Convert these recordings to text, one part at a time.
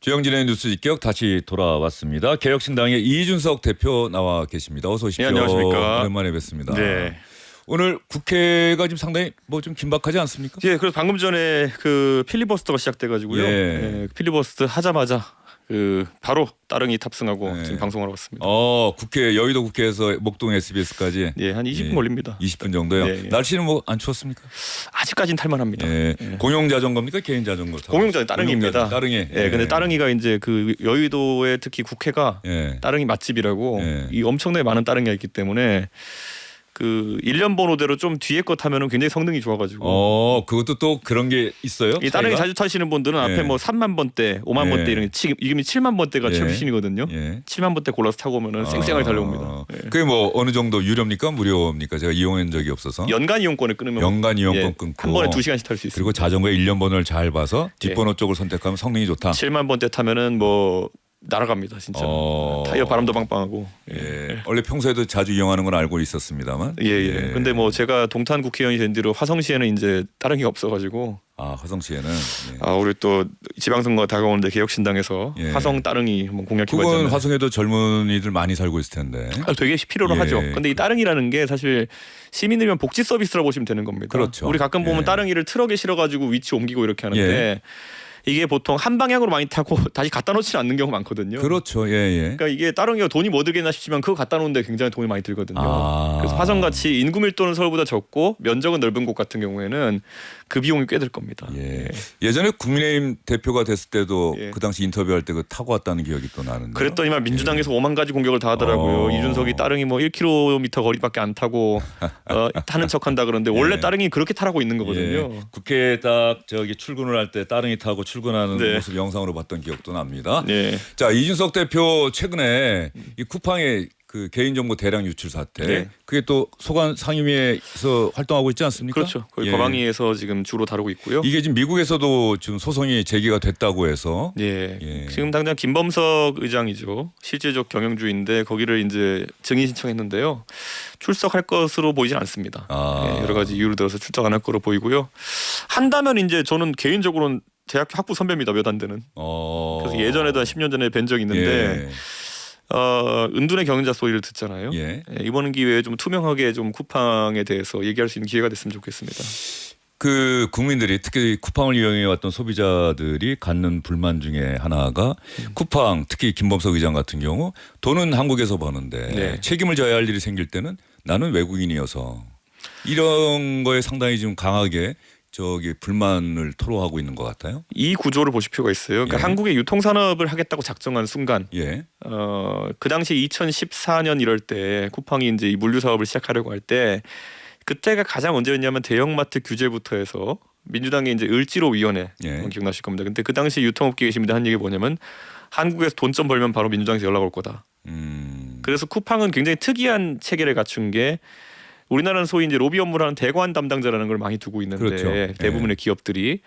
주영진의 뉴스 직격 다시 돌아왔습니다. 개혁신당의 이준석 대표 나와 계십니다. 어서 오십시오. 네, 안녕하십니까. 오랜만에 뵙습니다. 네. 오늘 국회가 지금 상당히 뭐 좀 긴박하지 않습니까? 예, 그래서 방금 전에 그 필리버스터가 시작돼가지고요. 예. 예, 필리버스터 하자마자 바로 따릉이 탑승하고 예. 지금 방송하러 왔습니다. 국회 여의도 국회에서 목동 SBS까지 예, 한 20분 걸립니다. 20분 정도요. 예, 예. 날씨는 뭐 안 추웠습니까? 아직까진 탈만합니다. 예. 예. 공용 자전거입니까? 개인 자전거? 공용자전 따릉이입니다. 따릉이. 예, 근데 따릉이가 이제 그 여의도에 특히 국회가 예. 따릉이 맛집이라고 예. 이 엄청나게 많은 따릉이가 있기 때문에 그 1년 번호대로 좀 뒤에 거 타면은 굉장히 성능이 좋아가지고. 그것도 또 그런 게 있어요? 이 따릉이 차이가? 자주 타시는 분들은 앞에 예. 뭐 3만 번대, 5만 예. 번대 이런 게 지금 이름이 7만 번대가 예. 최루신이거든요. 예. 7만 번대 골라서 타고 오면은 쌩쌩하게 달려옵니다. 예. 그게 뭐 어느 정도 유료입니까? 무료입니까? 제가 이용한 적이 없어서. 연간 이용권을 끊으면 연간 이용권 예, 끊고 한 번에 2시간씩 탈 수 있습니다. 그리고 자전거의 1년 번호를 잘 봐서 예. 뒷번호 쪽을 선택하면 성능이 좋다. 7만 번대 타면은 뭐 날아갑니다, 진짜. 타이어 바람도 빵빵하고. 예. 원래 평소에도 자주 이용하는 건 알고 있었습니다만. 예, 예. 근데 뭐 제가 동탄 국회의원이 된 뒤로 화성시에는 이제 따릉이가 없어가지고. 화성시에는. 예. 우리 또 지방선거 다가오는데 개혁신당에서 예. 화성 따릉이 한번 그건 공약해봤잖아요. 화성에도 젊은이들 많이 살고 있을 텐데. 되게 필요로 예. 하죠. 근데 이 따릉이라는 게 사실 시민들만 복지 서비스라고 보시면 되는 겁니다. 그렇죠. 우리 가끔 보면 예. 따릉이를 트럭에 실어가지고 위치 옮기고 이렇게 하는데 예. 이게 보통 한 방향으로 많이 타고 다시 갖다 놓지는 않는 경우가 많거든요. 그렇죠. 예, 예. 그러니까 이게 따릉이가 돈이 뭐 들겠나 싶지만 그거 갖다 놓는데 굉장히 돈이 많이 들거든요. 그래서 아. 화성같이 인구 밀도는 서울보다 적고 면적은 넓은 곳 같은 경우에는 그 비용이 꽤 들 겁니다. 예. 예전에 국민의힘 대표가 됐을 때도 예. 그 당시 인터뷰할 때 그 타고 왔다는 기억이 또 나는데. 그랬더니만 민주당에서 5만 가지 공격을 다 하더라고요. 이준석이 따릉이 뭐 1km 거리밖에 안 타고 타는 척한다 그러는데 원래 예. 따릉이 그렇게 타라고 있는 거거든요. 예. 국회에 딱 저기 출근을 할 때 따릉이 타고 출근하는 네. 모습 영상으로 봤던 기억도 납니다. 네. 자, 이준석 대표 최근에 이 쿠팡의 그 개인정보 대량 유출 사태, 네. 그게 또 소관 상임위에서 활동하고 있지 않습니까? 그렇죠. 거기 예. 거방위에서 지금 주로 다루고 있고요. 이게 지금 미국에서도 지금 소송이 제기가 됐다고 해서. 예. 예. 지금 당장 김범석 의장이죠. 실제적 경영주인데 거기를 이제 증인 신청했는데요. 출석할 것으로 보이진 않습니다. 예, 여러 가지 이유를 들어서 출석 안 할 거로 보이고요. 한다면 이제 저는 개인적으로는 대학교 학부 선배입니다. 몇 안 되는. 그래서 예전에도 한 10년 전에 뵌 적이 있는데 예. 은둔의 경영자 소리를 듣잖아요. 예. 이번 기회에 좀 투명하게 좀 쿠팡에 대해서 얘기할 수 있는 기회가 됐으면 좋겠습니다. 그 국민들이 특히 쿠팡을 이용해 왔던 소비자들이 갖는 불만 중에 하나가 쿠팡, 특히 김범석 의장 같은 경우 돈은 한국에서 버는데 네. 책임을 져야 할 일이 생길 때는 나는 외국인이어서 이런 거에 상당히 좀 강하게 저기 불만을 토로하고 있는 것 같아요. 이 구조를 보실 필요가 있어요. 그러니까 예. 한국의 유통산업을 하겠다고 작정한 순간 예. 그 당시 2014년 이럴 때 쿠팡이 이제 이 물류 사업을 시작하려고 할 때 그때가 가장 언제였냐면 대형마트 규제부터 해서 민주당의 이제 을지로위원회 예. 기억나실 겁니다. 근데 그 당시 유통업계 계십니다 한 얘기 뭐냐면 한국에서 돈 좀 벌면 바로 민주당에서 연락 올 거다. 그래서 쿠팡은 굉장히 특이한 체계를 갖춘 게 우리나라는 소위 이제 로비 업무를 하는 대관 담당자라는 걸 많이 두고 있는데 그렇죠. 대부분의 기업들이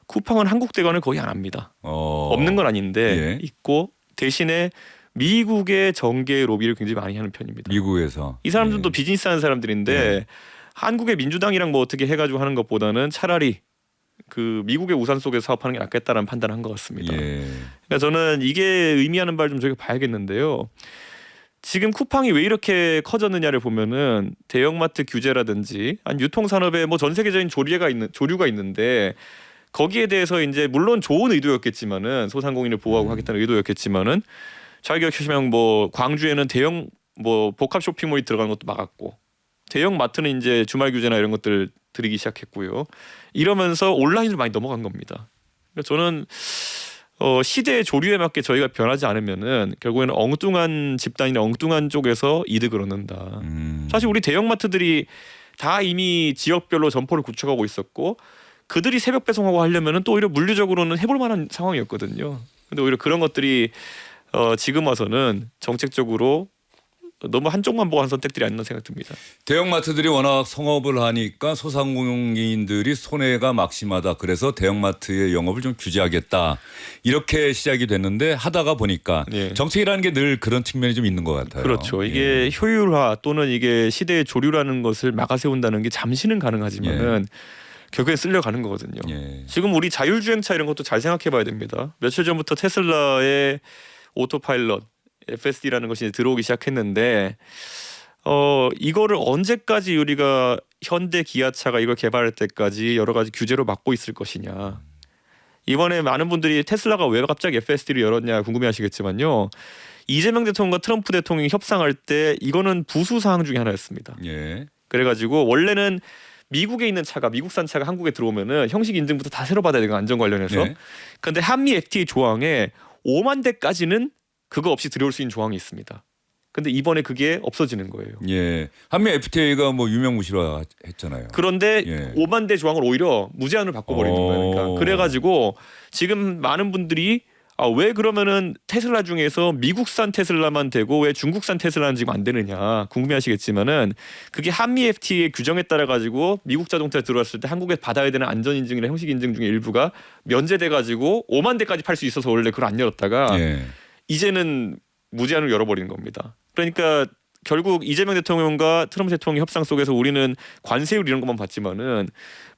쿠팡은 한국 대관을 거의 안 합니다. 없는 건 아닌데 예. 있고 대신에 미국의 정계 로비를 굉장히 많이 하는 편입니다. 미국에서 이 사람들도 예. 비즈니스 하는 사람들인데 예. 한국의 민주당이랑 뭐 어떻게 해가지고 하는 것보다는 차라리 그 미국의 우산 속에서 사업하는 게 낫겠다라는 판단을 한 것 같습니다. 예. 그러니까 저는 이게 의미하는 바를 좀 저희가 봐야겠는데요. 지금 쿠팡이 왜 이렇게 커졌느냐를 보면은 대형마트 규제라든지 아니 유통산업에 뭐 전 세계적인 조류가 있는데 거기에 대해서 이제 물론 좋은 의도였겠지만은 소상공인을 보호하고 하겠다는 의도였겠지만은 잘 기억하시면 뭐 광주에는 대형 뭐 복합 쇼핑몰이 들어가는 것도 막았고 대형 마트는 이제 주말 규제나 이런 것들 들이기 시작했고요. 이러면서 온라인으로 많이 넘어간 겁니다. 그러니까 저는 시대의 조류에 맞게 저희가 변하지 않으면은 결국에는 엉뚱한 집단이나 엉뚱한 쪽에서 이득을 얻는다. 사실 우리 대형마트들이 다 이미 지역별로 점포를 구축하고 있었고 그들이 새벽 배송하고 하려면은 또 오히려 물리적으로는 해볼 만한 상황이었거든요. 근데 오히려 그런 것들이 지금 와서는 정책적으로 너무 한쪽만 보고 한 선택들이 아니나 생각 듭니다. 대형마트들이 워낙 성업을 하니까 소상공인들이 손해가 막심하다. 그래서 대형마트의 영업을 좀 규제하겠다. 이렇게 시작이 됐는데 하다가 보니까 예. 정책이라는 게 늘 그런 측면이 좀 있는 것 같아요. 그렇죠. 이게 효율화 또는 이게 시대의 조류라는 것을 막아세운다는 게 잠시는 가능하지만은 결국엔 쓸려가는 거거든요. 예. 지금 우리 자율주행차 이런 것도 잘 생각해봐야 됩니다. 며칠 전부터 테슬라의 오토파일럿 FSD라는 것이 이제 들어오기 시작했는데 이거를 언제까지 우리가 현대 기아차가 이걸 개발할 때까지 여러 가지 규제로 막고 있을 것이냐. 이번에 많은 분들이 테슬라가 왜 갑자기 FSD를 열었냐 궁금해하시겠지만요. 이재명 대통령과 트럼프 대통령이 협상할 때 이거는 부수 사항 중에 하나였습니다. 예. 그래가지고 원래는 미국에 있는 차가 미국산 차가 한국에 들어오면은 형식 인증부터 다 새로 받아야 되고 안전 관련해서. 예. 그런데 한미 FTA 조항에 5만 대까지는 그거 없이 들어올 수 있는 조항이 있습니다. 근데 이번에 그게 없어지는 거예요. 예. 한미 FTA가 뭐 유명무실화 했잖아요. 그런데 예. 5만 대 조항을 오히려 무제한으로 바꿔버리는 거니까. 그래가지고 지금 많은 분들이 왜 그러면은 테슬라 중에서 미국산 테슬라만 되고 왜 중국산 테슬라는 지금 안 되느냐 궁금해하시겠지만은 그게 한미 FTA 규정에 따라 가지고 미국 자동차 들어왔을 때 한국에 받아야 되는 안전 인증이나 형식 인증 중에 일부가 면제돼 가지고 5만 대까지 팔 수 있어서 원래 그걸 안 열었다가 예. 이제는 무제한으로 열어버리는 겁니다. 그러니까 결국 이재명 대통령과 트럼프 대통령 협상 속에서 우리는 관세율 이런 것만 봤지만은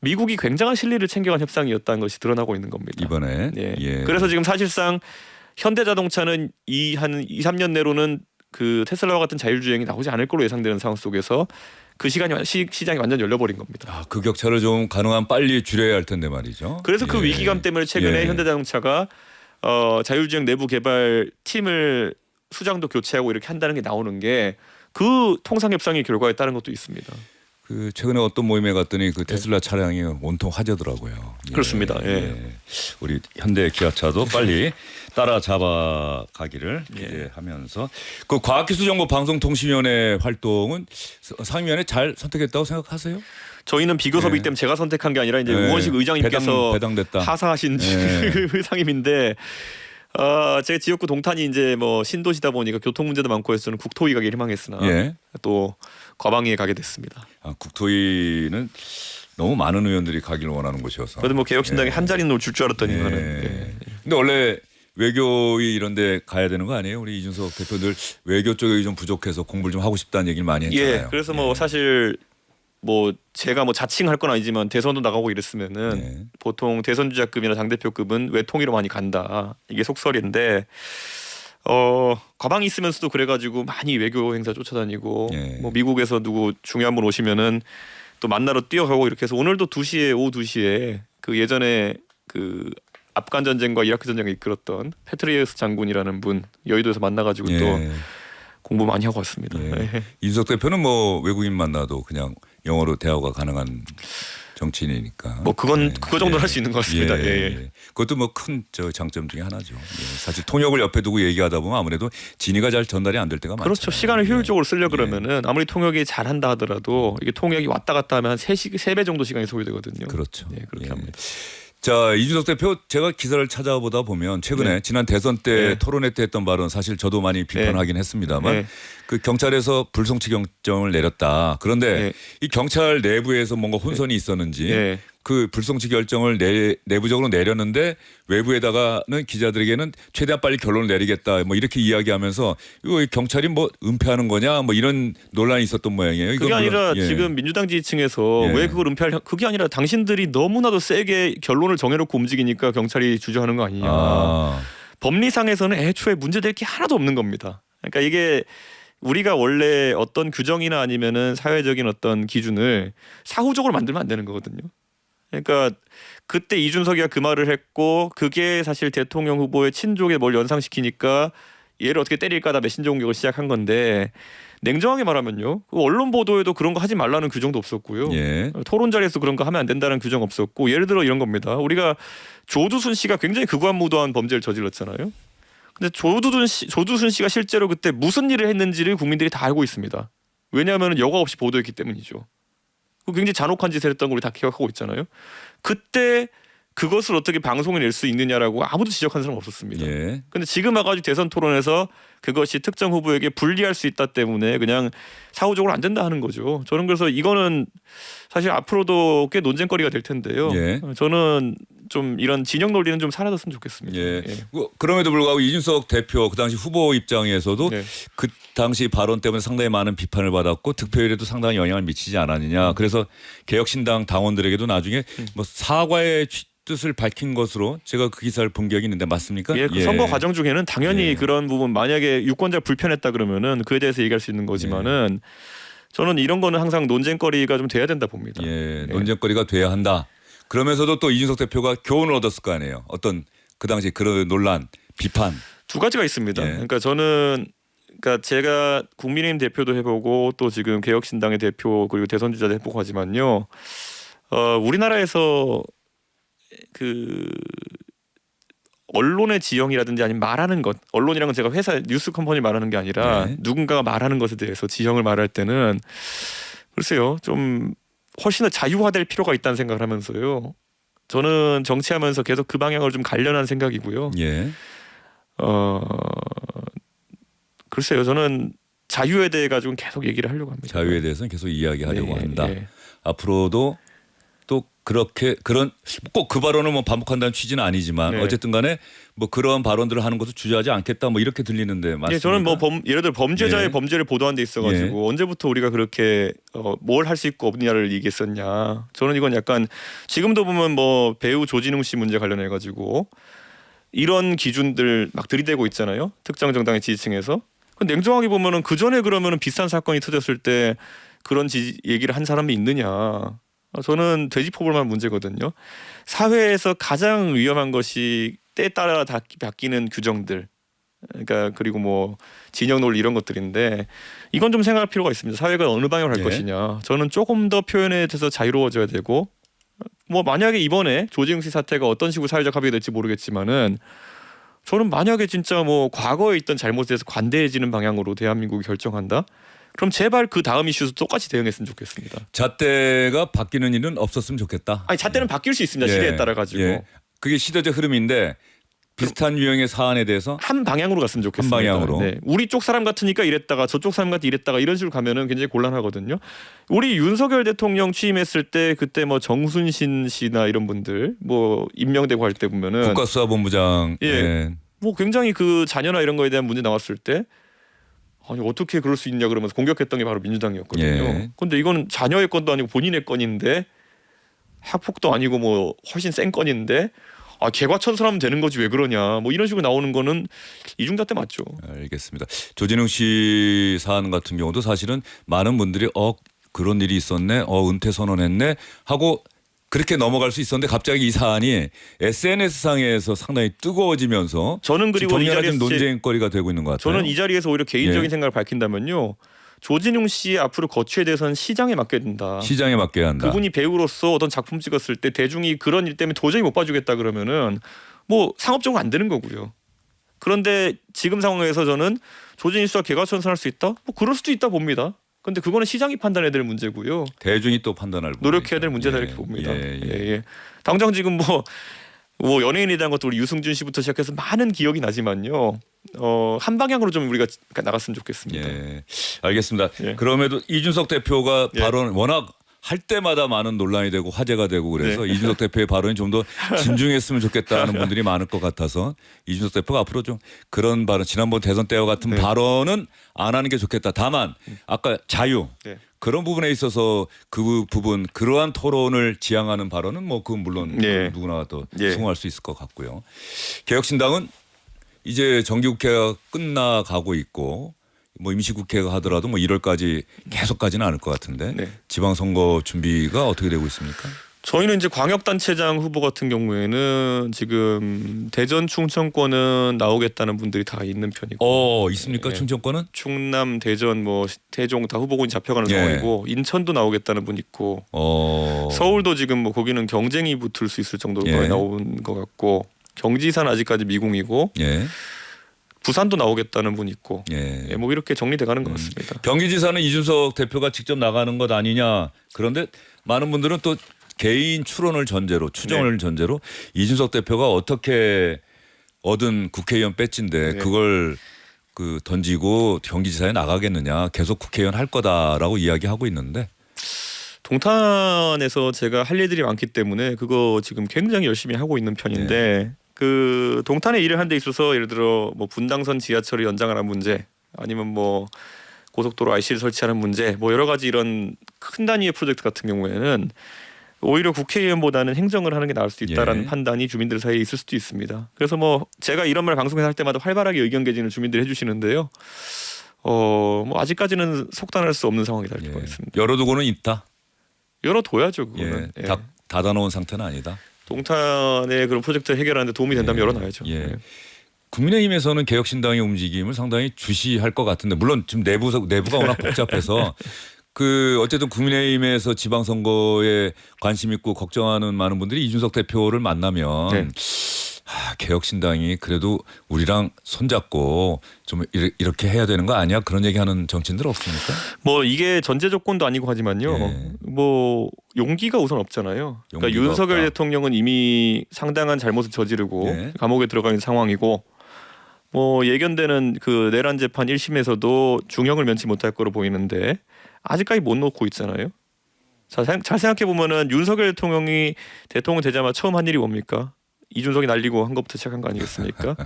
미국이 굉장한 실리를 챙겨간 협상이었다는 것이 드러나고 있는 겁니다. 이번에. 예. 예. 그래서 지금 사실상 현대자동차는 한 2, 3년 내로는 그 테슬라와 같은 자율주행이 나오지 않을 걸로 예상되는 상황 속에서 그 시장이 완전 열려버린 겁니다. 그 격차를 좀 가능한 빨리 줄여야 할 텐데 말이죠. 그래서 그 예. 위기감 때문에 최근에 예. 현대자동차가 자율주행 내부 개발 팀을 수장도 교체하고 이렇게 한다는 게 나오는 게 그 통상협상의 결과에 따른 것도 있습니다. 그 최근에 어떤 모임에 갔더니 그 테슬라 차량이 온통 화제더라고요. 예. 그렇습니다. 예. 우리 현대 기아차도 빨리 따라잡아가기를 기대하면서 그 과학기술정보방송통신위원회 활동은 상임위원회 잘 선택했다고 생각하세요? 저희는 비교섭이기 때문에 제가 선택한 게 아니라 이제 우원식 의장님께서 배당됐다. 하사하신 상임인데 제가 지역구 동탄이 이제 뭐 신도시다 보니까 교통 문제도 많고 해서는 국토위 가길 희망했으나 또 과방위에 가게 됐습니다. 국토위는 너무 많은 의원들이 가기를 원하는 곳이어서. 그래도 뭐 개혁신당이 한 자리는 줄 줄 알았더니만은. 근데 원래 외교위 이런 데 가야 되는 거 아니에요? 우리 이준석 대표 늘 외교 쪽이 좀 부족해서 공부를 좀 하고 싶다는 얘기를 많이 했잖아요. 그래서 뭐 사실 뭐 제가 뭐 자칭할 건 아니지만 대선도 나가고 이랬으면은 보통 대선 주자급이나 당대표급은 외통위로 많이 간다. 이게 속설인데 과방이 있으면서도 그래가지고 많이 외교 행사 쫓아다니고 뭐 미국에서 누구 중요한 분 오시면은 또 만나러 뛰어가고 이렇게 해서 오늘도 오후 2시에 그 예전에 그 아프간 전쟁과 이라크 전쟁을 이끌었던 페트리에스 장군이라는 분 여의도에서 만나가지고 또 공부 많이 하고 왔습니다. 이준석 대표는 뭐 외국인 만나도 그냥 영어로 대화가 가능한 정치인이니까. 뭐 그건 그거 정도 할 수 있는 것 같습니다. 그것도 뭐 큰 장점 중에 하나죠. 사실 통역을 옆에 두고 얘기하다 보면 아무래도 진위가 잘 전달이 안 될 때가 많죠. 그렇죠. 시간을 효율적으로 쓰려 그러면은 아무리 통역이 잘한다 하더라도 이게 통역이 왔다 갔다 하면 한 3배 정도 시간이 소요되거든요. 그렇죠. 그렇게 합니다. 자, 이준석 대표 제가 기사를 찾아보다 보면 최근에 지난 대선 때 토론회 때 했던 발언 사실 저도 많이 비판하긴 했습니다만 그 경찰에서 불송치 결정을 내렸다. 그런데 이 경찰 내부에서 뭔가 혼선이 있었는지 그 불송치 결정을 내부적으로 내렸는데 외부에다가는 기자들에게는 최대한 빨리 결론을 내리겠다 뭐 이렇게 이야기하면서 이거 경찰이 뭐 은폐하는 거냐 뭐 이런 논란이 있었던 모양이에요. 그게 아니라 지금 민주당 지지층에서 왜 그걸 은폐할 그게 아니라 당신들이 너무나도 세게 결론을 정해놓고 움직이니까 경찰이 주저하는 거 아니냐. 법리상에서는 애초에 문제될 게 하나도 없는 겁니다. 그러니까 이게 우리가 원래 어떤 규정이나 아니면은 사회적인 어떤 기준을 사후적으로 만들면 안 되는 거거든요. 그러니까 그때 이준석이가 그 말을 했고 그게 사실 대통령 후보의 친족에 뭘 연상시키니까 얘를 어떻게 때릴까다 메신저 공격을 시작한 건데 냉정하게 말하면요. 언론 보도에도 그런 거 하지 말라는 규정도 없었고요. 토론 자리에서 그런 거 하면 안 된다는 규정 없었고 예를 들어 이런 겁니다. 우리가 조두순 씨가 굉장히 극악무도한 범죄를 저질렀잖아요. 근데 조두순 씨가 실제로 그때 무슨 일을 했는지를 국민들이 다 알고 있습니다. 왜냐하면 여과 없이 보도했기 때문이죠. 굉장히 잔혹한 짓을 했던 걸 우리 다 기억하고 있잖아요. 그때 그것을 어떻게 방송에 낼 수 있느냐라고 아무도 지적한 사람 없었습니다. 근데 지금 와가지고 대선 토론에서 그것이 특정 후보에게 불리할 수 있다 때문에 그냥 사후적으로 안 된다 하는 거죠. 저는 그래서 이거는 사실 앞으로도 꽤 논쟁거리가 될 텐데요. 예. 저는 좀 이런 진영 논리는 좀 사라졌으면 좋겠습니다. 예. 그럼에도 불구하고 이준석 대표 그 당시 후보 입장에서도 네. 그 당시 발언 때문에 상당히 많은 비판을 받았고 득표율에도 상당히 영향을 미치지 않았느냐. 그래서 개혁신당 당원들에게도 나중에 뭐 사과의 뜻을 밝힌 것으로 제가 그 기사를 본 기억이 있는데 맞습니까? 예, 그 선거 과정 중에는 당연히 예. 그런 부분 만약에 유권자 불편했다 그러면은 그에 대해서 얘기할 수 있는 거지만은 저는 이런 거는 항상 논쟁거리가 좀 돼야 된다 봅니다. 예, 논쟁거리가 돼야 한다. 그러면서도 또 이준석 대표가 교훈을 얻었을 거 아니에요. 어떤 그 당시 그런 논란, 비판. 두 가지가 있습니다. 예. 그러니까 저는 제가 국민의힘 대표도 해보고 또 지금 개혁신당의 대표 그리고 대선 주자도 해보고 하지만요. 우리나라에서 그 언론의 지형이라든지 아니면 말하는 것, 언론이란 건 제가 회사 뉴스 컴퍼니 말하는 게 아니라 네. 누군가가 말하는 것에 대해서 지형을 말할 때는 글쎄요 좀 훨씬 더 자유화될 필요가 있다는 생각을 하면서요. 저는 정치하면서 계속 그 방향을 좀 가려는 생각이고요. 예. 글쎄요 저는 자유에 대해 가지고 계속 얘기를 하려고 합니다. 자유에 대해서는 계속 이야기하려고 네, 한다. 예. 앞으로도 또 그렇게 그런 꼭 그 발언을 뭐 반복한다는 취지는 아니지만 네. 어쨌든 간에 뭐 그런 발언들을 하는 것을 주저하지 않겠다 뭐 이렇게 들리는데 맞습니까? 예, 저는 뭐 예를 들어 범죄자의 예. 범죄를 보도한 데 있어가지고 언제부터 우리가 그렇게 뭘 할 수 있고 없느냐를 얘기했었냐. 저는 이건 약간 지금도 보면 뭐 배우 조진웅 씨 문제 관련해 가지고 이런 기준들 막 들이대고 있잖아요. 특정 정당의 지지층에서. 냉정하게 보면은 그 전에 그러면은 비슷한 사건이 터졌을 때 그런 얘기를 한 사람이 있느냐. 저는 되짚어볼 만한 문제거든요. 사회에서 가장 위험한 것이 때에 따라 바뀌는 규정들, 그러니까 그리고 뭐 진영 논리 이런 것들인데 이건 좀 생각할 필요가 있습니다. 사회가 어느 방향으로 할 네. 것이냐. 저는 조금 더 표현에 대해서 자유로워져야 되고 뭐 만약에 이번에 조지웅 씨 사태가 어떤 식으로 사회적 합의가 될지 모르겠지만은 저는 만약에 진짜 뭐 과거에 있던 잘못에 대해서 관대해지는 방향으로 대한민국이 결정한다. 그럼 제발 그 다음 이슈도 똑같이 대응했으면 좋겠습니다. 잣대가 바뀌는 일은 없었으면 좋겠다. 아니 잣대는 바뀔 수 있습니다. 예. 시대에 따라 가지고 예. 그게 시대적 흐름인데 비슷한 유형의 사안에 대해서 한 방향으로 갔으면 좋겠습니다. 한 방향으로. 네. 우리 쪽 사람 같으니까 이랬다가 저쪽 사람 같으니까 이랬다가 이런 식으로 가면은 굉장히 곤란하거든요. 우리 윤석열 대통령 취임했을 때 그때 뭐 정순신 씨나 이런 분들 뭐 임명되고 할 때 보면은 국가수사본부장 예. 뭐 굉장히 그 자녀나 이런 거에 대한 문제 나왔을 때 아니 어떻게 그럴 수 있냐 그러면서 공격했던 게 바로 민주당이었거든요. 예. 근데 이거는 자녀의 건도 아니고 본인의 건인데 학폭도 아니고 뭐 훨씬 센 건인데 개과천선하면 되는 거지 왜 그러냐 뭐 이런 식으로 나오는 거는 이중잣대 맞죠. 알겠습니다. 조진웅 씨 사안 같은 경우도 사실은 많은 분들이 그런 일이 있었네, 은퇴 선언했네 하고 그렇게 넘어갈 수 있었는데 갑자기 이 사안이 SNS 상에서 상당히 뜨거워지면서 저는 그리고 이 자리에서 논쟁거리가 되고 있는 것 같아요. 저는 이 자리에서 오히려 개인적인 예. 생각을 밝힌다면요. 조진웅 씨의 앞으로 거취에 대해서는 시장에 맡겨야 된다. 시장에 맡겨야 한다. 그분이 배우로서 어떤 작품 찍었을 때 대중이 그런 일 때문에 도저히 못 봐주겠다 그러면은 뭐 상업적으로 안 되는 거고요. 그런데 지금 상황에서 저는 조진웅 씨가 개과천선할 수 있다? 뭐 그럴 수도 있다 봅니다. 근데 그거는 시장이 판단해야 될 문제고요. 대중이 또 판단할 노력해야 될 문제다 이렇게 봅니다. 예. 당장 지금 뭐 연예인에 대한 것도 우리 유승준 씨부터 시작해서 많은 기억이 나지만요. 한 방향으로 좀 우리가 나갔으면 좋겠습니다. 예, 알겠습니다. 예. 그럼에도 이준석 대표가 예. 발언 워낙 할 때마다 많은 논란이 되고 화제가 되고 그래서 이준석 대표의 발언이 좀 더 진중했으면 좋겠다는 분들이 많을 것 같아서 이준석 대표가 앞으로 좀 그런 발언 지난번 대선 때와 같은 발언은 안 하는 게 좋겠다. 다만 아까 자유 그런 부분에 있어서 그 부분 그러한 토론을 지향하는 발언은 뭐 그건 물론 누구나 또 수긍할 수 있을 것 같고요. 개혁신당은 이제 정기국회가 끝나가고 있고 뭐 임시국회가 하더라도 뭐 1월까지 계속 가지는 않을 것 같은데 지방선거 준비가 어떻게 되고 있습니까? 저희는 이제 광역단체장 후보 같은 경우에는 지금 대전 충청권은 나오겠다는 분들이 다 있는 편이고 있습니까? 충청권은? 충남 대전 뭐 태종 다 후보군이 잡혀가는 상황이고 인천도 나오겠다는 분 있고 서울도 지금 뭐 거기는 경쟁이 붙을 수 있을 정도로 거의 나온 것 같고 경지사는 아직까지 미궁이고 부산도 나오겠다는 분 있고 뭐 이렇게 정리돼가는 것 같습니다. 경기지사는 이준석 대표가 직접 나가는 것 아니냐. 그런데 많은 분들은 또 개인 추론을 전제로 추정을 전제로 이준석 대표가 어떻게 얻은 국회의원 배지인데 그걸 그 던지고 경기지사에 나가겠느냐, 계속 국회의원 할 거다라고 이야기하고 있는데. 동탄에서 제가 할 일들이 많기 때문에 그거 지금 굉장히 열심히 하고 있는 편인데 그 동탄에 일을 하는 데 있어서 예를 들어 뭐 분당선 지하철을 연장하는 문제 아니면 뭐 고속도로 IC를 설치하는 문제 뭐 여러 가지 이런 큰 단위의 프로젝트 같은 경우에는 오히려 국회의원보다는 행정을 하는 게 나을 수 있다라는 판단이 주민들 사이에 있을 수도 있습니다. 그래서 뭐 제가 이런 말 방송에서 할 때마다 활발하게 의견 개진을 주민들이 해주시는데요. 뭐 아직까지는 속단할 수 없는 상황이 될 것 같습니다. 열어두고는 있다. 열어둬야죠. 그거는. 닫아놓은 상태는 아니다. 동탄의 그런 프로젝트를 해결하는데 도움이 된다면 열어놔야죠. 국민의힘에서는 개혁신당의 움직임을 상당히 주시할 것 같은데 물론 지금 내부가 워낙 복잡해서 그 어쨌든 국민의힘에서 지방선거에 관심 있고 걱정하는 많은 분들이 이준석 대표를 만나면 개혁신당이 그래도 우리랑 손잡고 좀 이렇게 해야 되는 거 아니야? 그런 얘기하는 정치인들 없습니까? 뭐 이게 전제 조건도 아니고 하지만요. 뭐 용기가 우선 없잖아요. 그러니까 윤석열 없다. 대통령은 이미 상당한 잘못을 저지르고 감옥에 들어가 있는 상황이고 뭐 예견되는 그 내란 재판 1심에서도 중형을 면치 못할 거로 보이는데 아직까지 못 놓고 있잖아요. 잘 생각해 보면은 윤석열 대통령이 대통령 되자마자 처음 한 일이 뭡니까? 이준석이 날리고 한 것부터 시작한 거 아니겠습니까?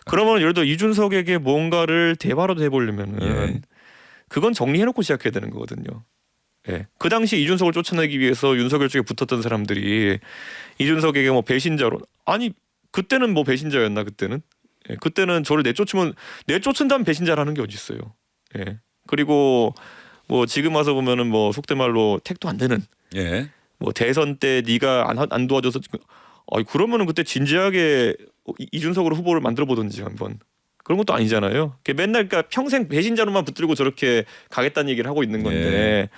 그러면 예를 들어 이준석에게 뭔가를 대화라도 해보려면은 그건 정리해놓고 시작해야 되는 거거든요. 그 당시 이준석을 쫓아내기 위해서 윤석열 쪽에 붙었던 사람들이 이준석에게 뭐 배신자로 아니 그때는 뭐 배신자였나 그때는? 그때는 저를 내쫓은다면 배신자라는 게 어디 있어요? 그리고 뭐 지금 와서 보면은 뭐 속된 말로 택도 안 되는. 뭐 대선 때 네가 안 도와줘서 그러면은 그때 진지하게 이준석으로 후보를 만들어 보든지 한번. 그런 것도 아니잖아요. 맨날 그러니까 평생 배신자로만 붙들고 저렇게 가겠다는 얘기를 하고 있는 건데.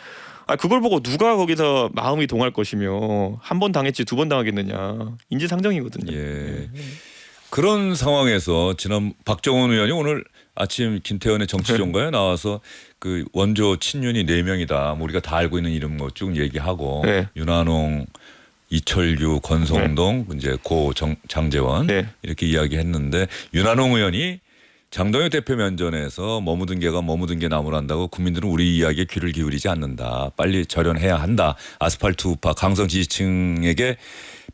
그걸 보고 누가 거기서 마음이 동할 것이며 한 번 당했지 두 번 당하겠느냐. 인지상정이거든요. 그런 상황에서 지난 박정원 의원이 오늘 아침 김태현의 정치전가에 나와서 그 원조 친윤이 4명이다. 뭐 우리가 다 알고 있는 이름 뭐 쭉 얘기하고 윤한홍, 이철규, 권성동, 이제 장재원 이렇게 이야기했는데 윤한홍 의원이 장동혁 대표 면전에서 머무든 개가 머무든 개 나무란다고 국민들은 우리 이야기에 귀를 기울이지 않는다. 빨리 절연해야 한다. 아스팔트 우파 강성 지지층에게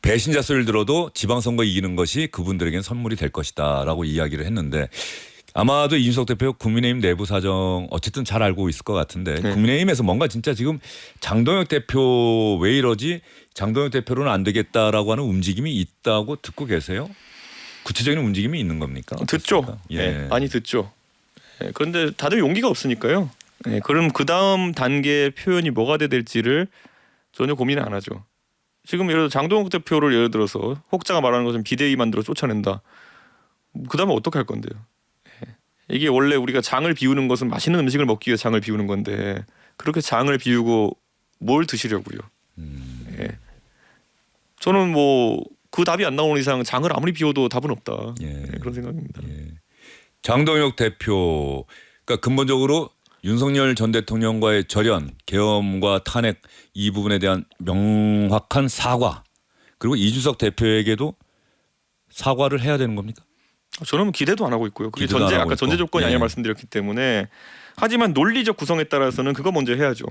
배신자 소리를 들어도 지방선거 이기는 것이 그분들에게는 선물이 될 것이다라고 이야기를 했는데 아마도 이준석 대표 국민의힘 내부 사정 어쨌든 잘 알고 있을 것 같은데 국민의힘에서 뭔가 진짜 지금 장동혁 대표 왜 이러지? 장동혁 대표로는 안 되겠다라고 하는 움직임이 있다고 듣고 계세요? 구체적인 움직임이 있는 겁니까? 듣죠. 많이 듣죠. 그런데 다들 용기가 없으니까요. 그럼 그 다음 단계 표현이 뭐가 될지를 전혀 고민을 안 하죠. 지금 예를 들어 장동혁 대표를 예를 들어서 혹자가 말하는 것은 비대위 만들어 쫓아낸다. 그 다음에 어떻게 할 건데요? 이게 원래 우리가 장을 비우는 것은 맛있는 음식을 먹기 위해 장을 비우는 건데 그렇게 장을 비우고 뭘 드시려고요? 저는 뭐 그 답이 안 나오는 이상 장을 아무리 비워도 답은 없다. 그런 생각입니다. 장동혁 대표, 그러니까 근본적으로 윤석열 전 대통령과의 절연, 계엄과 탄핵 이 부분에 대한 명확한 사과 그리고 이준석 대표에게도 사과를 해야 되는 겁니까? 저는 기대도 안 하고 있고요. 그게 아까 전제 조건이 아니라 말씀드렸기 때문에 하지만 논리적 구성에 따라서는 그거 먼저 해야죠.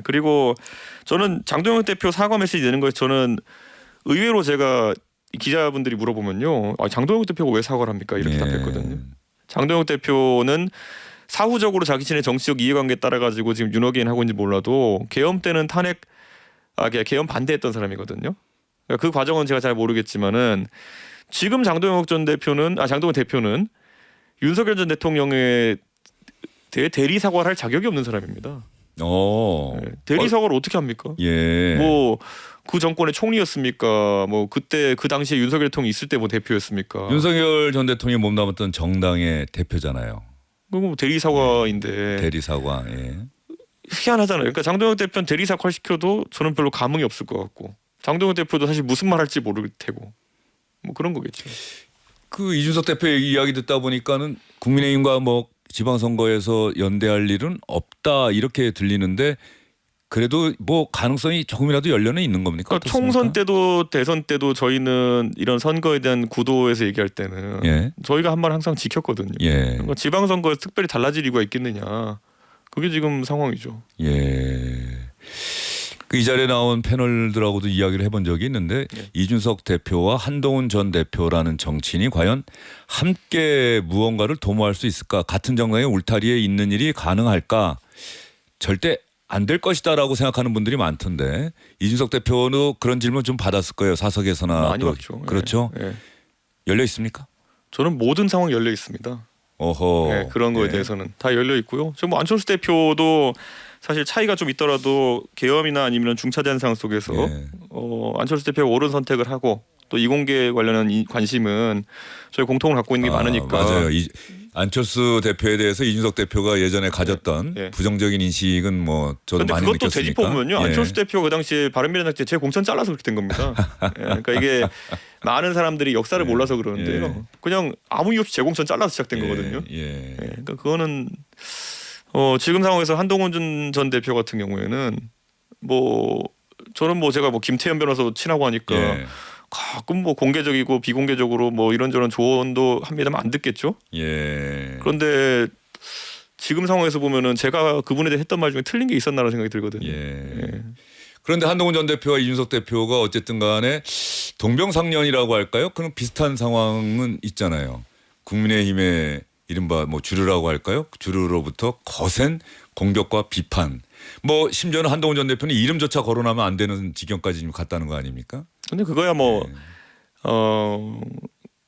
그리고 저는 장동혁 대표 사과 메시지 내는 거에 저는 의외로 제가 기자분들이 물어보면요. 장동혁 대표가 왜 사과를 합니까? 이렇게 답했거든요. 장동혁 대표는 사후적으로 자신의 정치적 이해관계에 따라 가지고 지금 윤호기인 하고 있는지 몰라도 계엄 때는 계엄 반대했던 사람이거든요. 그러니까 그 과정은 제가 잘 모르겠지만은 지금 장동혁 대표는 윤석열 전 대통령에 대해 대리 사과를 할 자격이 없는 사람입니다. 대리 사과를 어떻게 합니까? 뭐 그 정권의 총리였습니까? 뭐 그때 그 당시에 윤석열 대통령이 있을 때 뭐 대표였습니까? 윤석열 전 대통령이 몸담았던 정당의 대표잖아요. 그거 대리 사과인데. 대리 사과. 희한하잖아요. 그러니까 장동혁 대표는 대리 사과 시켜도 저는 별로 감흥이 없을 것 같고 장동혁 대표도 사실 무슨 말 할지 모를 테고 뭐 그런 거겠죠. 그 이준석 대표의 이야기 듣다 보니까는 국민의힘과 뭐 지방선거에서 연대할 일은 없다 이렇게 들리는데 그래도 뭐 가능성이 조금이라도 열려는 있는 겁니까? 그러니까 총선 때도 대선 때도 저희는 이런 선거에 대한 구도에서 얘기할 때는 예. 저희가 한 말 항상 지켰거든요. 예. 그러니까 지방선거에서 특별히 달라질 이유가 있겠느냐. 그게 지금 상황이죠. 예. 그 이 자리에 나온 패널들하고도 이야기를 해본 적이 있는데 예. 이준석 대표와 한동훈 전 대표라는 정치인이 과연 함께 무언가를 도모할 수 있을까? 같은 정당의 울타리에 있는 일이 가능할까? 절대 안 될 것이다라고 생각하는 분들이 많던데 이준석 대표는 그런 질문 좀 받았을 거예요. 사석에서나 많이 또 받죠. 그렇죠. 예. 열려 있습니까? 저는 모든 상황 열려 있습니다. 어허. 네, 그런 거에 예. 대해서는 다 열려 있고요. 지금 뭐 안철수 대표도 사실 차이가 좀 있더라도 계엄이나 아니면 중차대한 상황 속에서 예. 안철수 대표가 옳은 선택을 하고 또 이공계 관련한 이 관심은 저희 공통을 갖고 있는 게 많으니까. 맞아요. 안철수 대표에 대해서 이준석 대표가 예전에 가졌던 예. 부정적인 인식은 뭐 저도 근데 많이 그것도 느꼈으니까. 되짚어보면요. 예. 안철수 대표가 그 당시에 바른미래당 때 제 공천 잘라서 그렇게 된 겁니다. 예, 그러니까 이게 많은 사람들이 역사를 몰라서 그러는데요. 예. 그냥 아무 이유 없이 제 공천 잘라서 시작된 거거든요. 예. 예, 그러니까 그거는 지금 상황에서 한동훈 전 대표 같은 경우에는 뭐 저는 뭐 제가 뭐 김태현 변호사 친하고 하니까 예. 가끔 뭐 공개적이고 비공개적으로 뭐 이런저런 조언도 합니다만 안 듣겠죠. 예. 그런데 지금 상황에서 보면은 제가 그분에 대해 했던 말 중에 틀린 게 있었나라는 생각이 들거든요. 예. 예. 그런데 한동훈 전 대표와 이준석 대표가 어쨌든 간에 동병상련이라고 할까요? 그런 비슷한 상황은 있잖아요. 국민의힘의 이른바 뭐 주류라고 할까요? 주류로부터 거센 공격과 비판. 뭐 심지어는 한동훈 전 대표는 이름조차 거론하면 안 되는 지경까지 지금 갔다는 거 아닙니까? 근데 그거야 뭐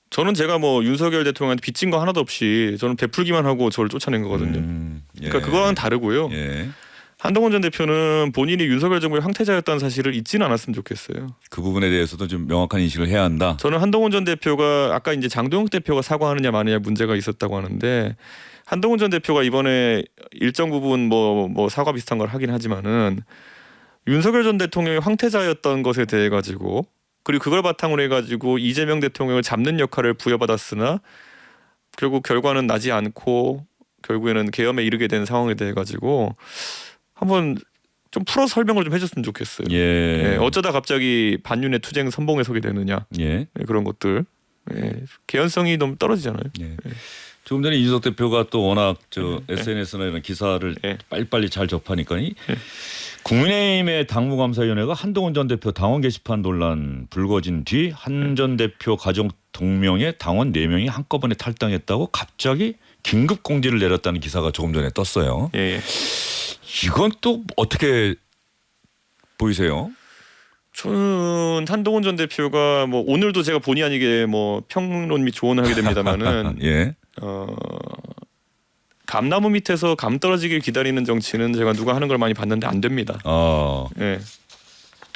저는 제가 뭐 윤석열 대통령한테 빚진 거 하나도 없이 저는 베풀기만 하고 저를 쫓아낸 거거든요. 예. 그러니까 그거와는 다르고요. 예. 한동훈 전 대표는 본인이 윤석열 정부의 황태자였다는 사실을 잊지는 않았으면 좋겠어요. 그 부분에 대해서도 좀 명확한 인식을 해야 한다. 저는 한동훈 전 대표가 아까 이제 장동혁 대표가 사과하느냐 마느냐 문제가 있었다고 하는데 한동훈 전 대표가 이번에 일정 부분 뭐 사과 비슷한 걸 하긴 하지만은 윤석열 전 대통령이 황태자였던 것에 대해 가지고 그리고 그걸 바탕으로 해가지고 이재명 대통령을 잡는 역할을 부여받았으나 결국 결과는 나지 않고 결국에는 계엄에 이르게 된 상황에 대해 가지고 한번 좀 풀어 설명을 좀 해줬으면 좋겠어요. 예. 예, 어쩌다 갑자기 반윤의 투쟁 선봉에 서게 되느냐. 예. 예, 그런 것들. 예, 개연성이 너무 떨어지잖아요. 예. 조금 전에 이준석 대표가 또 워낙 저 예. SNS나 이런 기사를 예. 빨리빨리 잘 접하니까 국민의힘의 당무감사위원회가 한동훈 전 대표 당원 게시판 논란 불거진 뒤 한 전 대표 가족 동명의 당원 4명이 한꺼번에 탈당했다고 갑자기 긴급 공지를 내렸다는 기사가 조금 전에 떴어요. 예, 예. 이건 또 어떻게 보이세요? 저는 한동훈 전 대표가 뭐 오늘도 제가 본의 아니게 뭐 평론 및 조언을 하게 됩니다만은 예. 감나무 밑에서 감 떨어지길 기다리는 정치는 제가 누가 하는 걸 많이 봤는데 안 됩니다. 예.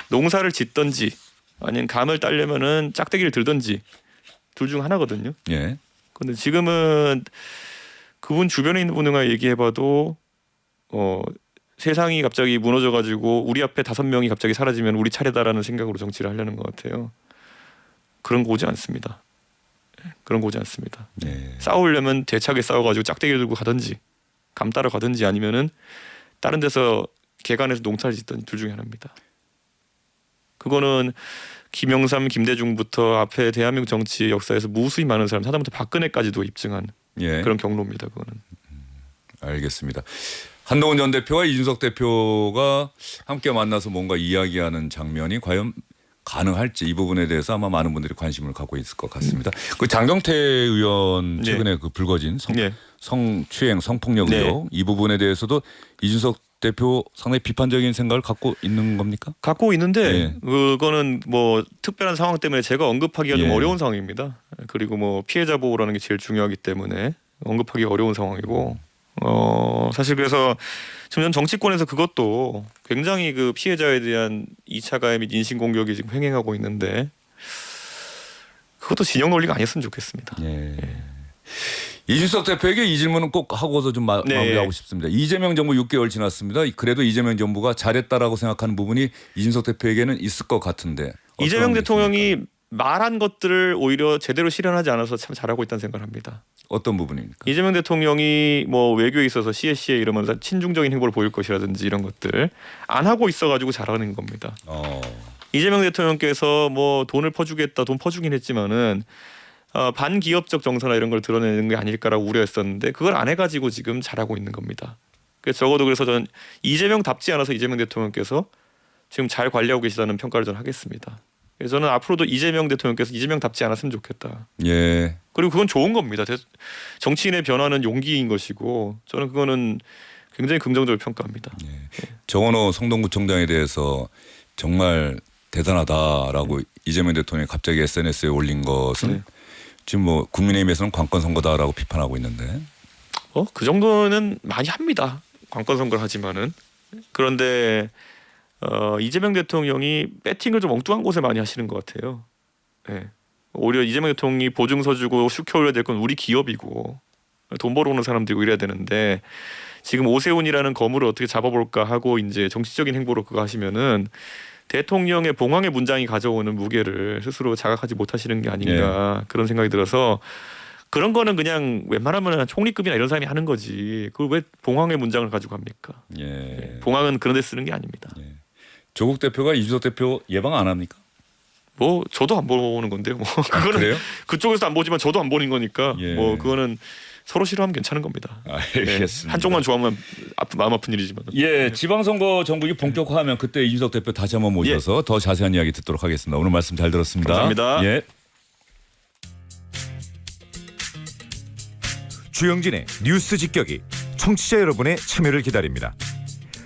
농사를 짓든지 아니면 감을 따려면은 짝대기를 들든지 둘 중 하나거든요. 예. 근데 지금은 그분 주변에 있는 분과 얘기해봐도 세상이 갑자기 무너져가지고 우리 앞에 5명이 갑자기 사라지면 우리 차례다라는 생각으로 정치를 하려는 것 같아요. 그런 거 오지 않습니다. 그런 거 오지 않습니다. 예. 싸우려면 대차게 싸워가지고 짝대기 들고 가든지 감 따러 가든지 아니면은 다른 데서 개간에서 농사를 짓든지 둘 중에 하나입니다. 그거는 김영삼, 김대중부터 앞에 대한민국 정치 역사에서 무수히 많은 사람, 하다못해 박근혜까지도 입증한 예. 그런 경로입니다. 그거는. 알겠습니다. 한동훈 전 대표와 이준석 대표가 함께 만나서 뭔가 이야기하는 장면이 과연 가능할지 이 부분에 대해서 아마 많은 분들이 관심을 갖고 있을 것 같습니다. 그 장경태 의원 최근에 그 불거진 성추행, 성폭력 의혹 이 부분에 대해서도 이준석 대표 상당히 비판적인 생각을 갖고 있는 겁니까? 갖고 있는데 그거는 뭐 특별한 상황 때문에 제가 언급하기가 좀 어려운 상황입니다. 그리고 뭐 피해자 보호라는 게 제일 중요하기 때문에 언급하기 어려운 상황이고 사실 그래서 지금 전 정치권에서 그것도 굉장히 그 피해자에 대한 2차 가해 및 인신 공격이 지금 횡행하고 있는데 그것도 진영 논리가 아니었으면 좋겠습니다. 예. 이준석 대표에게 이 질문은 꼭 하고서 좀 마무리하고 싶습니다. 이재명 정부 6개월 지났습니다. 그래도 이재명 정부가 잘했다라고 생각하는 부분이 이준석 대표에게는 있을 것 같은데. 이재명 대통령이 말한 것들을 오히려 제대로 실현하지 않아서 참 잘하고 있다는 생각을 합니다. 어떤 부분입니까? 이재명 대통령이 뭐 외교에 있어서 CSC에 이러면서 친중적인 행보를 보일 것이라든지 이런 것들 안 하고 있어가지고 잘하는 겁니다. 이재명 대통령께서 뭐 돈을 퍼주겠다, 돈 퍼주긴 했지만은 반기업적 정서나 이런 걸 드러내는 게 아닐까라고 우려했었는데 그걸 안 해가지고 지금 잘하고 있는 겁니다. 그래서 적어도 그래서 저는 이재명답지 않아서 이재명 대통령께서 지금 잘 관리하고 계시다는 평가를 저는 하겠습니다. 그래서 저는 앞으로도 이재명 대통령께서 이재명답지 않았으면 좋겠다. 예. 그리고 그건 좋은 겁니다. 정치인의 변화는 용기인 것이고 저는 그거는 굉장히 긍정적으로 평가합니다. 예. 정원호 성동구청장에 대해서 정말 대단하다라고 이재명 대통령이 갑자기 SNS에 올린 것은 네. 지금 뭐 국민의힘에서는 관건 선거다라고 비판하고 있는데. 그 정도는 많이 합니다. 관건 선거를 하지만은 그런데 이재명 대통령이 배팅을 좀 엉뚱한 곳에 많이 하시는 것 같아요. 네. 오히려 이재명 대통령이 보증서 주고 슈켜 올려야 될 건 우리 기업이고 돈 벌어오는 사람들이고 이래야 되는데 지금 오세훈이라는 거물을 어떻게 잡아볼까 하고 이제 정치적인 행보로 그거 하시면은 대통령의 봉황의 문장이 가져오는 무게를 스스로 자각하지 못하시는 게 아닌가 그런 생각이 들어서 그런 거는 그냥 웬만하면 총리급이나 이런 사람이 하는 거지 그걸 왜 봉황의 문장을 가지고 합니까? 예. 봉황은 그런 데 쓰는 게 아닙니다. 예. 조국 대표가 이준석 대표 예방 안 합니까? 뭐 저도 안 보는 건데요. 뭐 그거는 그래요? 그쪽에서 안 보지만 저도 안 보는 거니까 예. 뭐 그거는 서로 싫어하면 괜찮은 겁니다. 알겠습니다. 네. 한쪽만 좋아하면 마음 아픈 일이지만. 예, 지방선거 전국이 본격화하면 그때 이준석 대표 다시 한번 모셔서 더 자세한 이야기 듣도록 하겠습니다. 오늘 말씀 잘 들었습니다. 감사합니다. 예. 주영진의 뉴스 직격이 청취자 여러분의 참여를 기다립니다.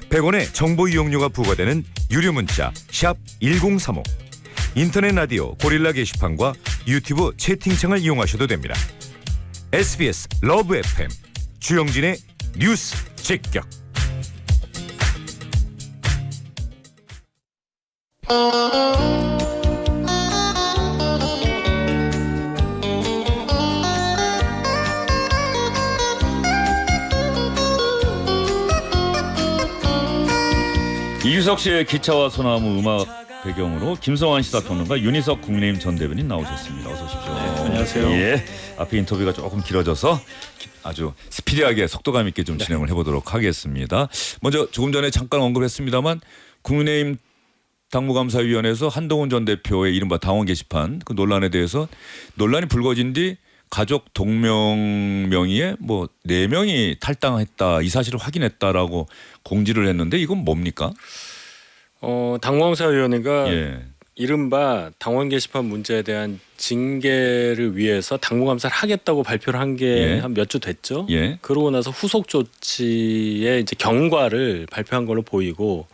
100원의 정보 이용료가 부과되는 유료 문자 샵 1035 인터넷 라디오 고릴라 게시판과 유튜브 채팅창을 이용하셔도 됩니다. SBS 러브 FM 주영진의 뉴스 직격. 이규석 씨의 기차와 소나무 음악 배경으로 김성환 시사평론가 윤희석 국민의힘 전 대변인 나오셨습니다. 어서 오십시오. 네, 안녕하세요. 예, 앞에 인터뷰가 조금 길어져서 아주 스피디하게 속도감 있게 좀 진행을 해보도록 하겠습니다. 먼저 조금 전에 잠깐 언급했습니다만 국민의힘 당무감사위원회에서 한동훈 전 대표의 이른바 당원 게시판 그 논란에 대해서 논란이 불거진 뒤 가족 동명 명의의 뭐 4명이 탈당했다 이 사실을 확인했다라고 공지를 했는데 이건 뭡니까? 당무감사위원회가 예. 이른바 당원 게시판 문제에 대한 징계를 위해서 당무감사를 하겠다고 발표를 한 게 한 몇 주 됐죠. 예. 그러고 나서 후속 조치의 이제 경과를 발표한 걸로 보이고